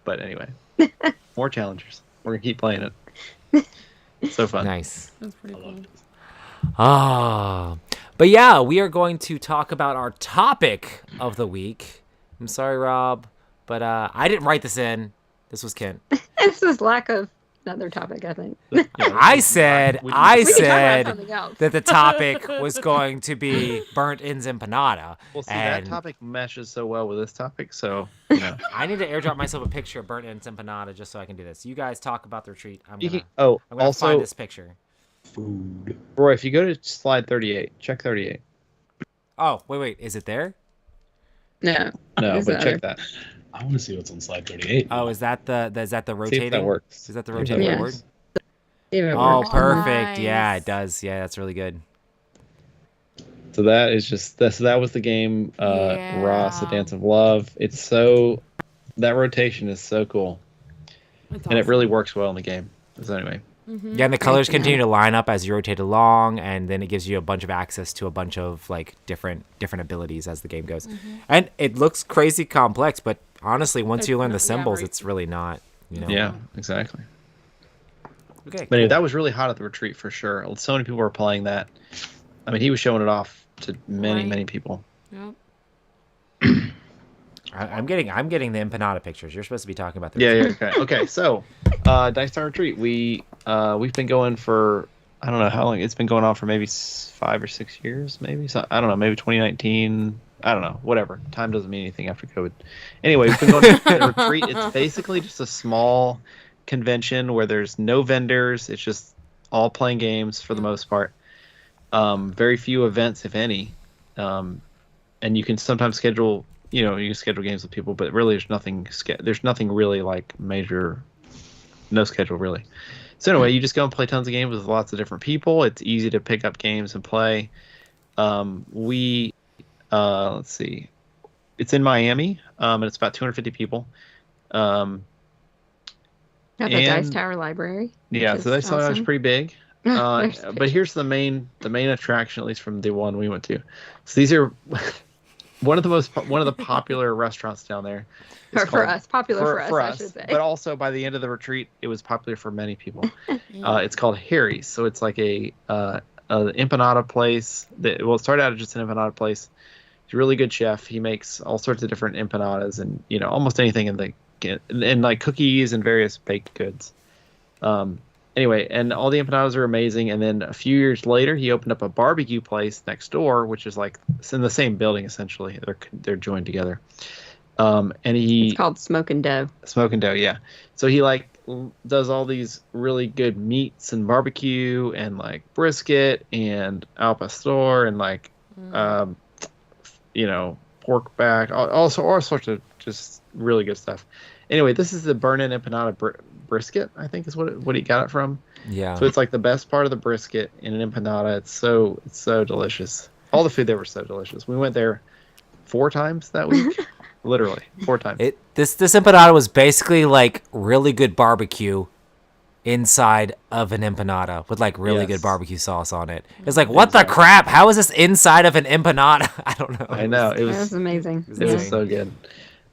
But anyway, more Challengers. We're going to keep playing it. It's so fun. Nice. That's pretty cool. But yeah, we are going to talk about our topic of the week. I'm sorry, Rob, but I didn't write this in. This was Kent. This is lack of another topic, I think. I said We can talk about said something else. that the topic was going to be burnt ends empanada. Well, see, and that topic meshes so well with this topic, so I need to airdrop myself a picture of burnt ends empanada just so I can do this. You guys talk about the retreat. I'm you gonna, can. Oh, I'm gonna also, find this picture. Food. Roy, if you go to slide 38, check 38. Oh, wait, is it there? No. No, There's but the check other- that. I want to see what's on slide 38. Oh, is that the See rotating? if that works. Is that the See if rotating Yes. board? works. See if it Oh, works. perfect. Yeah, Nice. it does. Yeah, that's really good. So that is just that was the game, Ross, the Yeah. Dance of Love. It's so that rotation is so cool, That's and it awesome. really works well in the game. So anyway, Yeah, and the colors Yeah. continue to line up as you rotate along, and then it gives you a bunch of access to a bunch of like different abilities as the game goes. And it looks crazy complex, but honestly, once It's you learn the not- yeah, symbols, right. it's really not. You know. yeah, exactly. Okay. But anyway, cool. that was really hot at the retreat for sure. So many people were playing that. I mean, he was showing it off to many, Right. many people. Yep. I'm getting the empanada pictures. You're supposed to be talking about the Yeah, retreat. yeah, okay. Okay, so Dice Tower Retreat, we've been going for I don't know how long. It's been going on for maybe 5 or 6 years, maybe. So I don't know, maybe 2019. I don't know, whatever. Time doesn't mean anything after COVID. Anyway, we've been going to the retreat. It's basically just a small convention where there's no vendors. It's just all playing games for the most part. Very few events, if any. And you can sometimes schedule, you can schedule games with people, but really there's nothing really like major, no schedule really. So anyway, you just go and play tons of games with lots of different people. It's easy to pick up games and play. Let's see, it's in Miami, and it's about 250 people. Got the Dice and- Tower Library. Yeah, which so is they saw it was awesome. pretty big. There's But here's the main attraction, at least from the one we went to. So these are one of the popular restaurants down there. It's for called- us, popular for us, I should say. But also by the end of the retreat, it was popular for many people. It's called Harry's. So it's like a empanada place. It started out as just an empanada place. He's a really good chef. He makes all sorts of different empanadas and almost anything and like cookies and various baked goods. Anyway, and all the empanadas are amazing. And then a few years later, he opened up a barbecue place next door, which is like it's in the same building essentially. They're joined together. And It's called Smoke and Dough. Smoke and Dough, yeah. So he does all these really good meats and barbecue and like brisket and al pastor and like pork back, all sorts of just really good stuff. Anyway, this is the burn-in empanada brisket, I think is what he got it from. Yeah. So it's like the best part of the brisket in an empanada. It's so delicious. All the food there was so delicious. We went there 4 times that week. Literally 4 times. This empanada was basically like really good barbecue inside of an empanada with like really Yes. good barbecue sauce on it. It's like, what the crap? How is this inside of an empanada? I don't know. I know it It was was amazing. was it was insane. so good.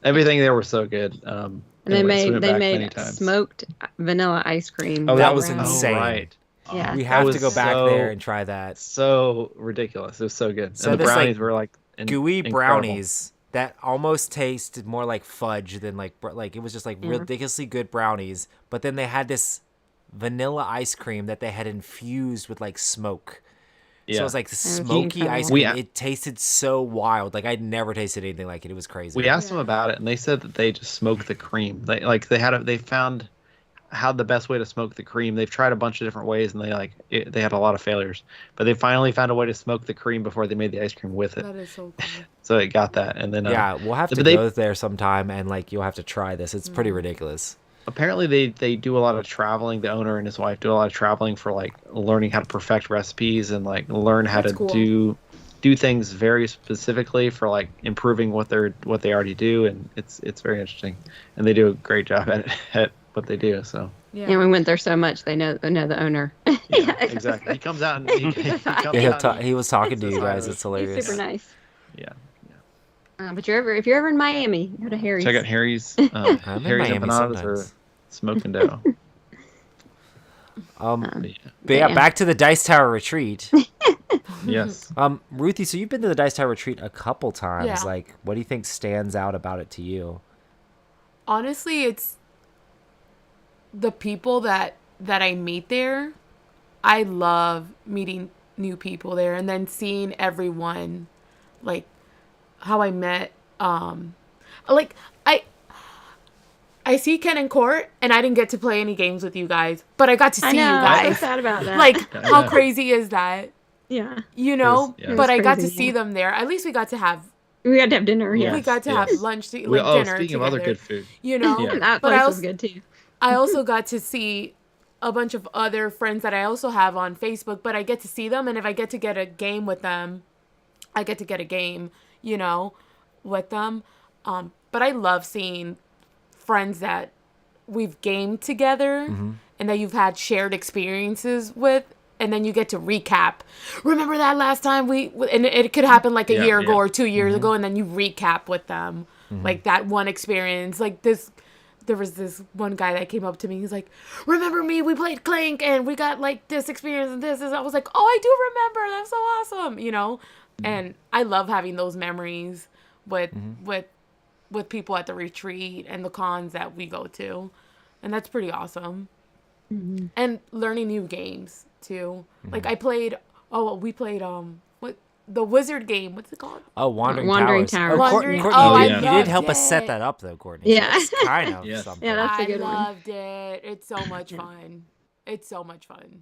Everything there was so good. And Anyway, so we went they back many made times. smoked vanilla ice cream. Oh, that was around- insane. Oh, right. Yeah. We have was to go back so- there and try that. So ridiculous. It was so good. So And the this, like, brownies were like Gooey incredible. brownies that almost tasted more like fudge than like it was just like Yeah. ridiculously good brownies. But then they had this vanilla ice cream that they had infused with like smoke. Yeah. So it was like was smoky ice incredible. cream. We- It tasted so wild. Like I'd never tasted anything like it. It was crazy. We asked them about it, and they said that they just smoked the cream. They found how the best way to smoke the cream. They've tried a bunch of different ways, and they had a lot of failures. But they finally found a way to smoke the cream before they made the ice cream with it. That is so cool. So it got that, and then Yeah, we'll have to but they- go there sometime and like you'll have to try this. It's pretty ridiculous. apparently they do a lot of traveling. The owner and his wife do a lot of traveling for like learning how to perfect recipes and like learn how That's to cool. do things very specifically for like improving what they already do, and it's very interesting, and they do a great job at what they do. So Yeah. And we went there so much they know the owner. yeah, exactly. He comes out and he comes Yeah, out and he was talking to you It's guys. It's hilarious. He's super nice. yeah. But if you're ever in Miami, go to Harry's. Check out Harry's I'm in Harry's Miami empanadas or sometimes. smoke and dough. But yeah, back to the Dice Tower Retreat. Yes. Ruthie, so you've been to the Dice Tower Retreat a couple times. Yeah. Like, what do you think stands out about it to you? Honestly, it's the people that I meet there. I love meeting new people there and then seeing everyone, like how I met like I see Ken and Court, and I didn't get to play any games with you guys, but I got to see I know. you I'm so guys. sad about that. Like, how crazy is that? yeah, You know? It was But I got to crazy, see yeah. them there. At least we got to have we had to have dinner. Yeah, we got to have lunch, dinner Speaking of other together, good food. you know? Yeah. that But place I was also, good too. I also got to see a bunch of other friends that I also have on Facebook, but I get to see them, and if I get to get a game with them, I get to get a game, you know, with them. But I love seeing friends that we've gamed together and that you've had shared experiences with, and then you get to recap. Remember that last time and it could happen like a Yeah, year ago yeah. or 2 years ago, and then you recap with them, like that one experience. Like there was this one guy that came up to me. He's like, "Remember me? We played Clank, and we got like this experience and this." I was like, "Oh, I do remember. That's so awesome," you know. And I love having those memories with people at the retreat and the cons that we go to, and that's pretty awesome. And learning new games too. Like we played the wizard game. What's it called? Oh, Wandering Wandering Towers. Towers. Wandering- Courtney, oh, I you did loved help us set it. that up though, Courtney. So Yeah. it's kind of Yes. something. Yeah, that's a good I one. loved it. It's so much fun. It's so much fun.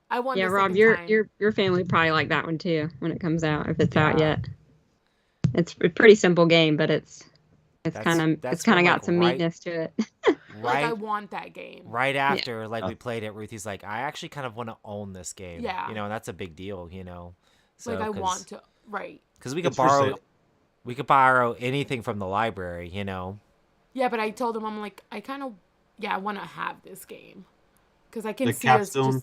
I won. Yeah, the Rob, second time. your family probably like that one too when it comes out, if it's out Yeah. yet. It's a pretty simple game, but it's That's kind of when, got like, some right- meatness to it. Like, I Right, want that game. right after like we played it, Ruthie's like, I actually kind of want to own this game. Yeah. You know, and that's a big deal. You know, so Like I want to. Right. because we could It's for borrow, sale. we could borrow anything from the library. You know. Yeah, but I told him, I'm like, I want to have this game because I can The see us capstone.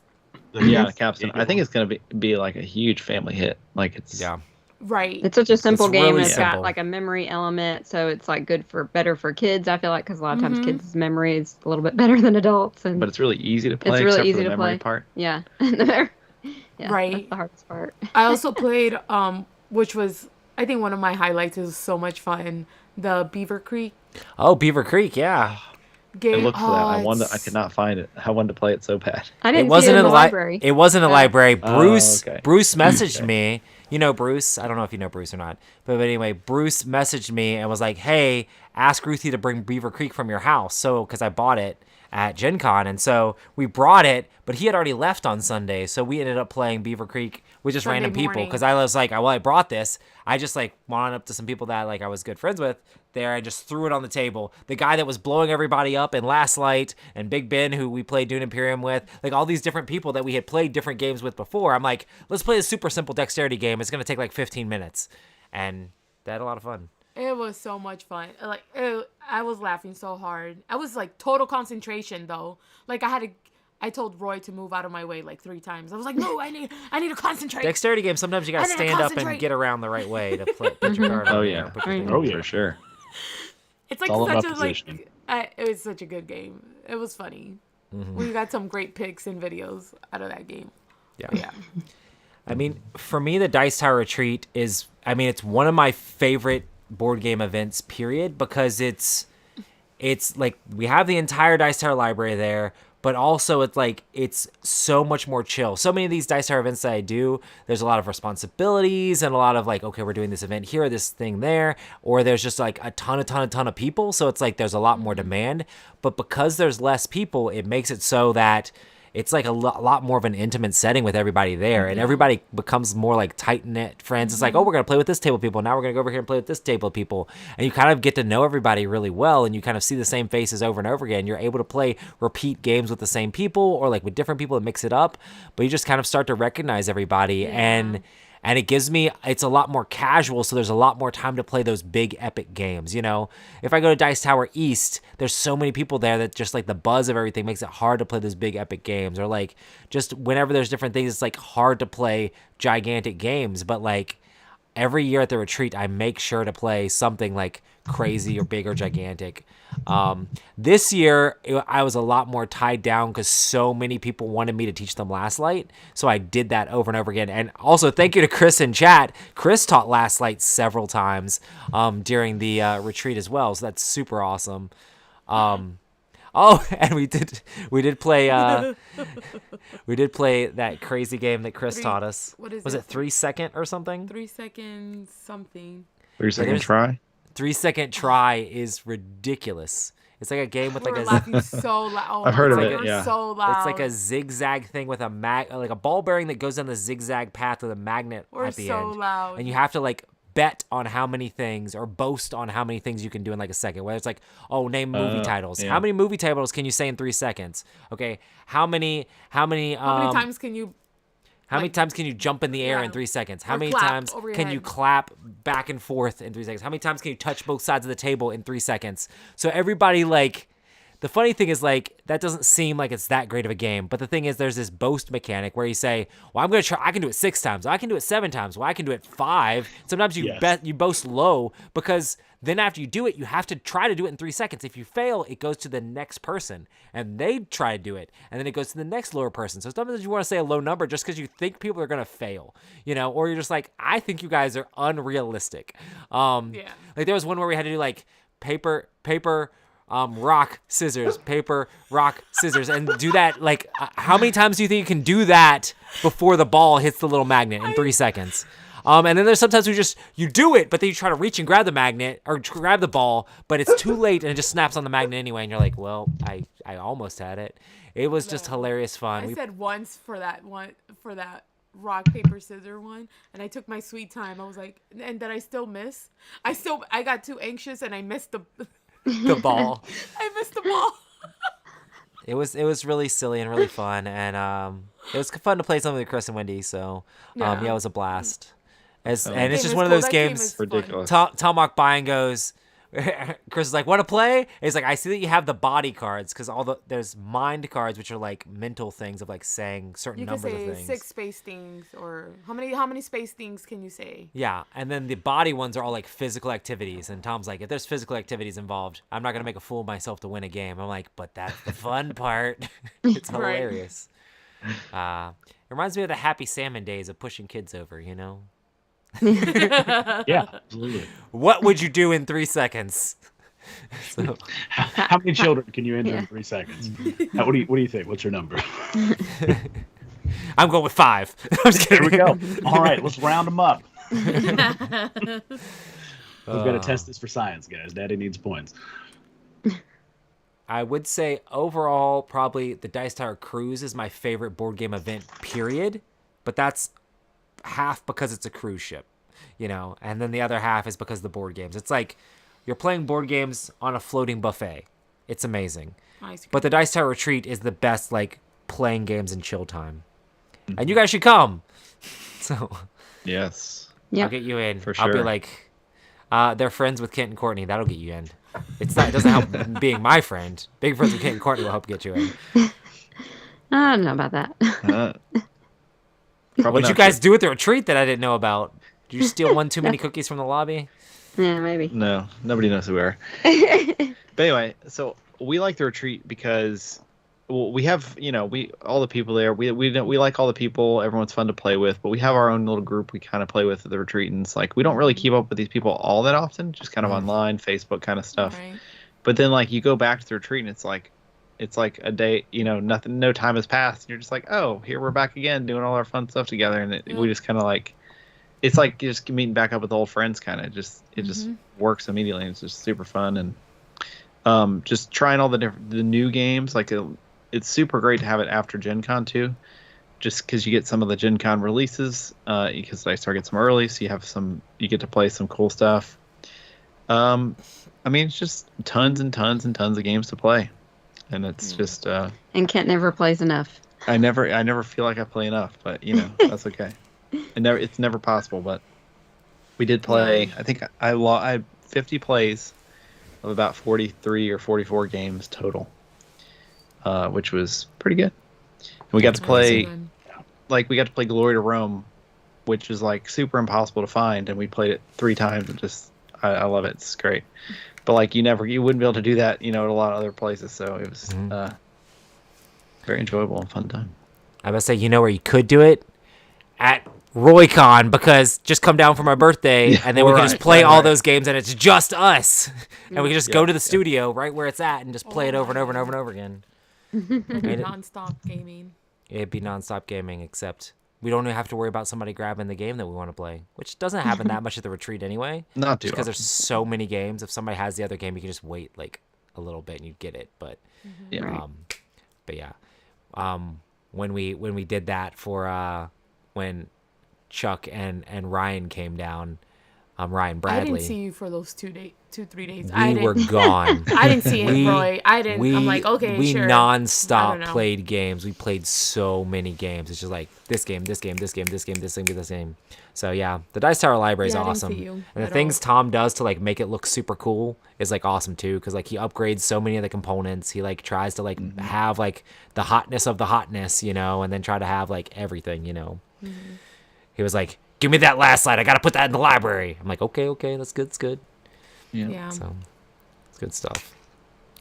just Yeah, Capstone. I think it's gonna be like a huge family hit. Like it's Yeah. right. It's such a simple game. really And it's simple. got like a memory element, so it's like better for kids. I feel like because a lot of times kids' memory is a little bit better than adults, and but it's really easy to play. really except easy for the to memory play. part. yeah, yeah, Right. That's the hardest part. I also played, which was I think one of my highlights. Is so much fun. The Beaver Creek Oh, Beaver Creek. Yeah. game. I looked for that. I wanted. I it's- could not find it. I wanted to play it so bad. I It didn't see wasn't it in in the library. It wasn't a library. Oh, Bruce okay. Bruce messaged me. You know Bruce. I don't know if you know Bruce or not. But anyway, Bruce messaged me and was like, "Hey, ask Ruthie to bring Beaver Creek from your house." So because I bought it at Gen Con, and so we brought it, but he had already left on Sunday, so we ended up playing Beaver Creek with just Sunday random people. morning. Because I was like, well, I brought this. I just like went up to some people that like I was good friends with there. I just threw it on the table. The guy that was blowing everybody up in Last Light and Big Ben, who we played Dune Imperium with, like all these different people that we had played different games with before. I'm like, let's play a super simple dexterity game. It's gonna take like 15 minutes, and they had a lot of fun. It was so much fun. Like I was laughing so hard. I was like total concentration though. Like I told Roy to move out of my way like 3 times. I was like, no, I need to concentrate. Dexterity games, sometimes you gotta I need to stand up and concentrate. get around the right way to put your card on Oh there, yeah. put your thing Oh on. yeah. For sure. It's like all such about a positioning. it was such a good game. It was funny. We got some great pics and videos out of that game. Yeah. But yeah. I mean, for me, the Dice Tower Retreat is, I mean, it's one of my favorite board game events, period, because it's like we have the entire Dice Tower library there, but also it's like it's so much more chill. So many of these Dice Tower events that I do, there's a lot of responsibilities and a lot of like, okay, we're doing this event here, this thing there, or there's just like a ton of people. So it's like there's a lot more demand, but because there's less people, it makes it so that it's like a lot more of an intimate setting with everybody there, and everybody becomes more like tight-knit friends. It's like, oh, we're going to play with this table of people. Now we're going to go over here and play with this table of people. And you kind of get to know everybody really well, and you kind of see the same faces over and over again. You're able to play repeat games with the same people or like with different people and mix it up, but you just kind of start to recognize everybody. And it gives me, it's a lot more casual, so there's a lot more time to play those big epic games, you know? If I go to Dice Tower East, there's so many people there that just like the buzz of everything makes it hard to play those big epic games. Or like just whenever there's different things, it's like hard to play gigantic games. But like every year at the retreat, I make sure to play something like crazy or big or gigantic. This year, I was a lot more tied down because so many people wanted me to teach them Last Light. So I did that over and over again. And also, thank you to Chris in chat. Chris taught Last Light several times during the retreat as well. So that's super awesome. Oh, and we did play that crazy game that Chris taught us. What is Was it 3 Second or something? 3 seconds something. 3-second try. 3 Second Try is ridiculous. It's like a game with like We're a laughing so loud. Oh, I've heard of my it, God, we're yeah. so loud. it's like a zigzag thing with a like a ball bearing that goes down the zigzag path with a magnet We're at the so end. loud. And you have to like bet on how many things or boast on how many things you can do in like a second. Whether it's like, oh, name movie titles. yeah. How many movie titles can you say in 3 seconds? Okay. How many How many times can you? How many Like- times can you jump in the air Yeah. in 3 seconds? How Or many clap times over your can you head. clap back and forth in 3 seconds? How many times can you touch both sides of the table in 3 seconds? So everybody like, the funny thing is like, that doesn't seem like it's that great of a game. But the thing is there's this boast mechanic where you say, well, I'm going to try, I can do it 6 times. I can do it 7 times. Well, I can do it 5. Sometimes you Yes. you boast low because then after you do it, you have to try to do it in 3 seconds. If you fail, it goes to the next person and they try to do it. And then it goes to the next lower person. So sometimes you want to say a low number just because you think people are going to fail, you know, or you're just like, I think you guys are unrealistic. Yeah. Like there was one where we had to do like paper, rock, scissors, paper, rock, scissors, and do that. Like, how many times do you think you can do that before the ball hits the little magnet in 3 seconds? And then there's sometimes you do it, but then you try to reach and grab the magnet or grab the ball, but it's too late and it just snaps on the magnet anyway. And you're like, well, I almost had it. It was just hilarious fun. I said once for that rock paper scissors one, and I took my sweet time. I was like, and then I still miss. I got too anxious and I missed the. The ball. I missed the ball. It was really silly and really fun, and it was fun to play something with Chris and Wendy. So Yeah. yeah, it was a blast. And it's Game just is one of cool. those That game games. is fun. Ridiculous. Tom walked by and goes, Chris is like, want to play? He's like, I see that you have the body cards because there's mind cards, which are like mental things of like saying certain You can numbers say of things. 6 space things, or how many space things can you say? Yeah, and then the body ones are all like physical activities. And Tom's like, if there's physical activities involved, I'm not gonna make a fool of myself to win a game. I'm like, but that's the fun part. It's Right. hilarious. It reminds me of the Happy Salmon days of pushing kids over. You know, Yeah, absolutely. what would you do in 3 seconds? So, How many children can you enter Yeah. in 3 seconds? What do you think? What's your number? I'm going with 5. I'm just Here kidding. we go. All right, let's round them up. We've got to Uh, test this for science, guys. Daddy needs points. I would say overall, probably the Dice Tower Cruise is my favorite board game event, period. But that's half because it's a cruise ship, you know, and then the other half is because of the board games. It's like you're playing board games on a floating buffet. It's amazing. Ice cream. But the Dice Tower Retreat is the best, like, playing games in chill time. And you guys should come. So Yes. Yep. I'll get you in. For I'll be sure. like, they're friends with Kent and Courtney. That'll get you in. It doesn't help being my friend. Being friends with Kent and Courtney will help get you in. I don't know about that. Probably What'd you not guys do at the retreat that I didn't know about? Did you steal one too many cookies from the lobby? Yeah, maybe. No, nobody knows who we are. But anyway, so we like the retreat because we have, all the people there. We like all the people. Everyone's fun to play with, but we have our own little group we kind of play with at the retreat, and it's like we don't really keep up with these people all that often, just kind of online, Facebook kind of stuff. Right. But then like you go back to the retreat, and it's like a day, nothing, no time has passed. And you're just like, oh, here we're back again doing all our fun stuff together, and we just kind of like. It's like just meeting back up with old friends, kind of. It just works immediately. And it's just super fun, and just trying all the new games. Like it's super great to have it after Gen Con too, just because you get some of the Gen Con releases. Because I start get some early, so you get to play some cool stuff. I mean, it's just tons and tons and tons of games to play, and it's just. And Kent never plays enough. I never feel like I play enough, but that's okay. It's never possible, but we did play. I think I had 50 plays of about 43 or 44 games total, which was pretty good. And we got to play Awesome. we got to play Glory to Rome which is like super impossible to find, and we played it 3 times and just I love it. It's great. But like you wouldn't be able to do that, at a lot of other places. So it was very enjoyable and fun time. I must say, where you could do it? At Roycon, because just come down for my birthday, and then we can just play all those games, and it's just us. And we can just go to the studio right where it's at and just play it over and over and over and over again. Non-stop gaming. It'd be nonstop gaming, except we don't have to worry about somebody grabbing the game that we want to play, which doesn't happen that much at the retreat anyway. Not too because often. there's so many games. If somebody has the other game, you can just wait like a little bit and you get it. But Yeah. but yeah, when we did that for when Chuck and Ryan came down, Ryan Bradley. I didn't see you for those 3 days. We were gone. I didn't see it, Roy. I didn't. I'm like, okay, we sure. nonstop I don't know. played games. We played so many games. It's just like this game, this game, this game, this game, this game, this game. So yeah, the Dice Tower library is Yeah, I didn't awesome. see you And the at things all. Tom does to like make it look super cool is like awesome too, because like he upgrades so many of the components. He like tries to like have like the hotness of the hotness, and then try to have like everything, He was like, "Give me that last slide. I gotta put that in the library." I'm like, okay, that's good, it's good. Yeah. So it's good stuff.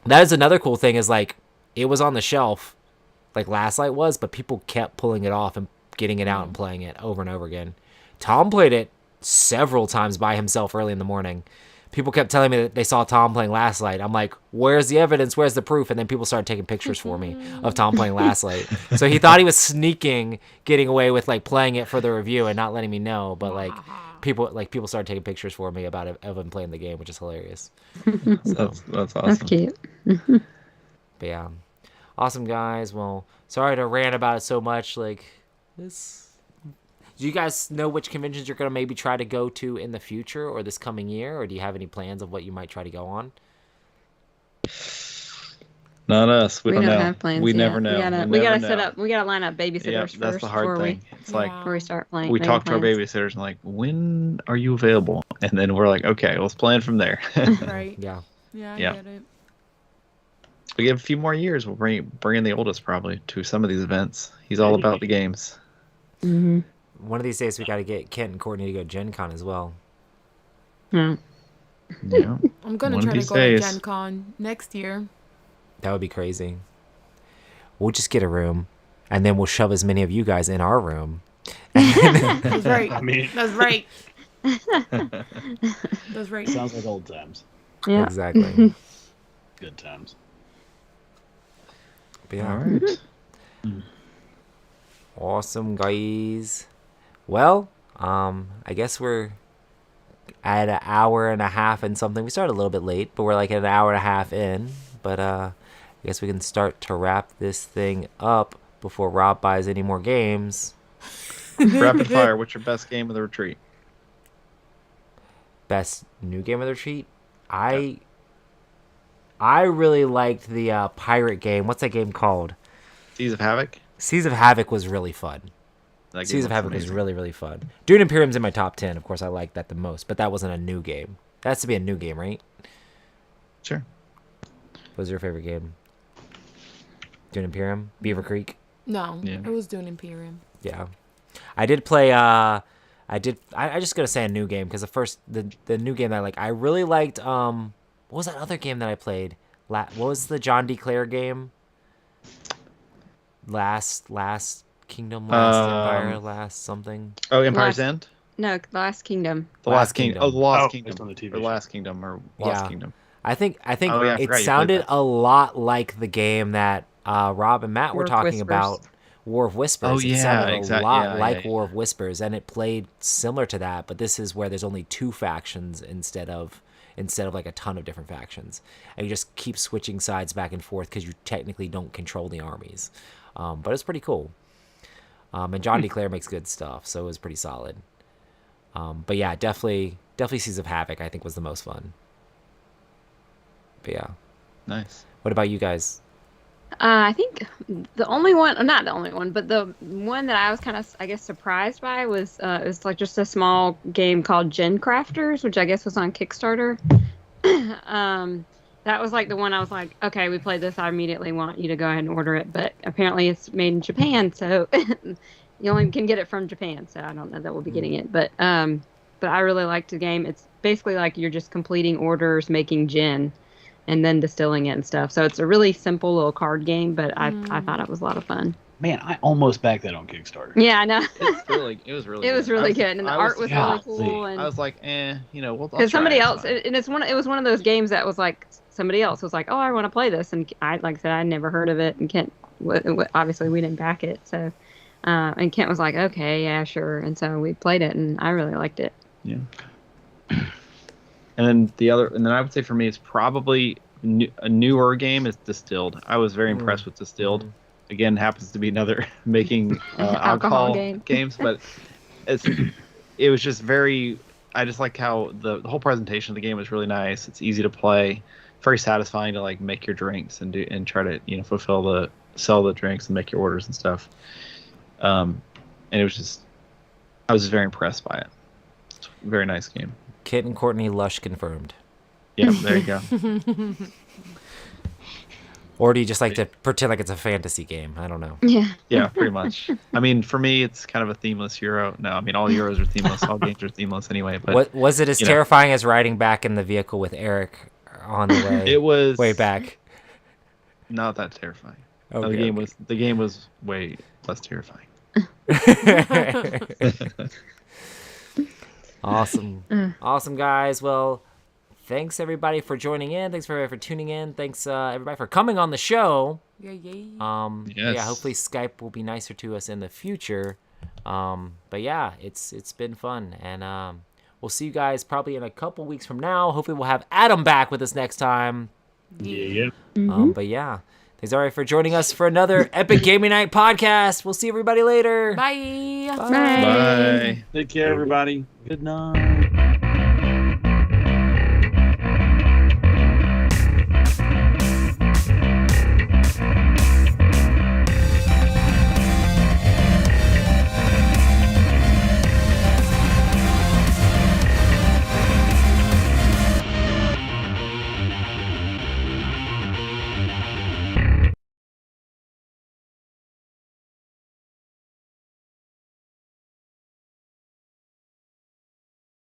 That is another cool thing is like it was on the shelf, like Last Light was, but people kept pulling it off and getting it out and playing it over and over again. Tom played it several times by himself early in the morning. People kept telling me that they saw Tom playing Last Light. I'm like, where's the evidence? Where's the proof? And then people started taking pictures for me of Tom playing Last Light. So he thought he was sneaking, getting away with like playing it for the review and not letting me know. But like people started taking pictures for me about it, of him playing the game, which is hilarious. So, That's awesome. That's cute. but yeah, awesome guys. Well, sorry to rant about it so much. Like this. Do you guys know which conventions you're gonna maybe try to go to in the future or this coming year, or do you have any plans of what you might try to go on? Not us. We don't know. have plans. We yet. never know. We gotta never set know. up. We gotta line up babysitters Yeah, first that's the hard thing. It's like Yeah. before we start playing. we making talk to our plans. babysitters and like, when are you available? And then we're like, okay, let's plan from there. Right. Yeah. Yeah, I Yeah. get it. We give a few more years. We'll bring in the oldest probably to some of these events. He's all about the games. Mm-hmm. One of these days we got to get Kent and Courtney to go to Gen Con as well. Yeah. Yeah. I'm gonna One of try to these go days. to Gen Con next year. That would be crazy. We'll just get a room, and then we'll shove as many of you guys in our room. That's right. I mean, That's right. That's right. sounds like old times. Yeah. Exactly. Good times. But yeah. All right. Awesome, guys. Well, I guess we're at an hour and a half and something. We started a little bit late, but we're like an hour and a half in. But I guess we can start to wrap this thing up before Rob buys any more games. Rapid fire. What's your best game of the retreat? Best new game of the retreat? I really liked the pirate game. What's that game called? Seas of Havoc. Seas of Havoc was really fun. That game Seas of looks Havoc was amazing. really, really fun. Dune Imperium's in my top 10. Of course, I like that the most, but that wasn't a new game. That has to be a new game, right? Sure. What was your favorite game? Dune Imperium? Beaver Creek? No, Yeah. it was doing Imperium. Yeah. I did play, I just gotta say a new game, because the new game that I like, I really liked, what was that other game that I played? What was the John D. Clare game? Last Kingdom, Last Empire, Last something. Oh, Empire's Last- End. No, Last Kingdom. The Last Last Kingdom. Kingdom. Oh, the Lost Oh, Kingdom. it's on the TV Or show. Last Kingdom or Lost Yeah. Kingdom. I think Oh, yeah, I it forgot you played sounded that. a lot like the game that Rob and Matt were War of talking Whispers. about, War of Whispers. Oh, It yeah, sounded a lot yeah, like yeah. War of Whispers, and it played similar to that. But this is where there's only 2 factions instead of like a ton of different factions, and you just keep switching sides back and forth because you technically don't control the armies. But it's pretty cool. And John D. Clare makes good stuff, so it was pretty solid. But yeah, definitely Seas of Havoc I think was the most fun. But yeah. Nice. What about you guys? I think the only one, not the only one, but the one that I was kind of, I guess, surprised by was it was like just a small game called Gen Crafters, which I guess was on Kickstarter. That was like the one I was like, okay, we played this. I immediately want you to go ahead and order it. But apparently it's made in Japan, so You only can get it from Japan, so I don't know that we'll be getting it. But I really liked the game. It's basically like you're just completing orders, making gin, and then distilling it and stuff. So it's a really simple little card game, but I thought it was a lot of fun. Man, I almost backed that on Kickstarter. Yeah, I know. It was really It was really good, and the art was really golly. cool. And I was like, we'll because somebody else, and it was one of those games that was like somebody else was like, oh, I want to play this, and like I said, I never heard of it, and Kent, obviously we didn't back it, so and Kent was like, okay, yeah, sure, and so we played it, and I really liked it. Yeah. And then I would say for me, it's probably a newer game is Distilled. I was very impressed with Distilled. Again, happens to be another making alcohol games, but it was just very. I just like how the whole presentation of the game was really nice. It's easy to play, very satisfying to like make your drinks and try to sell the drinks and make your orders and stuff. And it was just, I was just very impressed by it. It's a very nice game. Kit and Courtney Lush confirmed. Yeah, there you go. Or do you just like to pretend like it's a fantasy game? I don't know. Yeah. Yeah, pretty much. I mean, for me, it's kind of a themeless Euro. No, I mean, all Euros are themeless. All games are themeless anyway. But What was it as terrifying as riding back in the vehicle with Eric on the way? It was way back. Not that terrifying. Okay, No, the game was way less terrifying. Awesome, guys. Well, thanks everybody for joining in. Thanks for everybody for tuning in. Thanks everybody for coming on the show. Yes. Yeah, hopefully Skype will be nicer to us in the future. But yeah, it's been fun, and we'll see you guys probably in a couple weeks from now. Hopefully we'll have Adam back with us next time. Yeah. But yeah, thanks everybody for joining us for another Epic Gaming Night podcast. We'll see everybody later. Bye. Bye. Take care, everybody. Good night.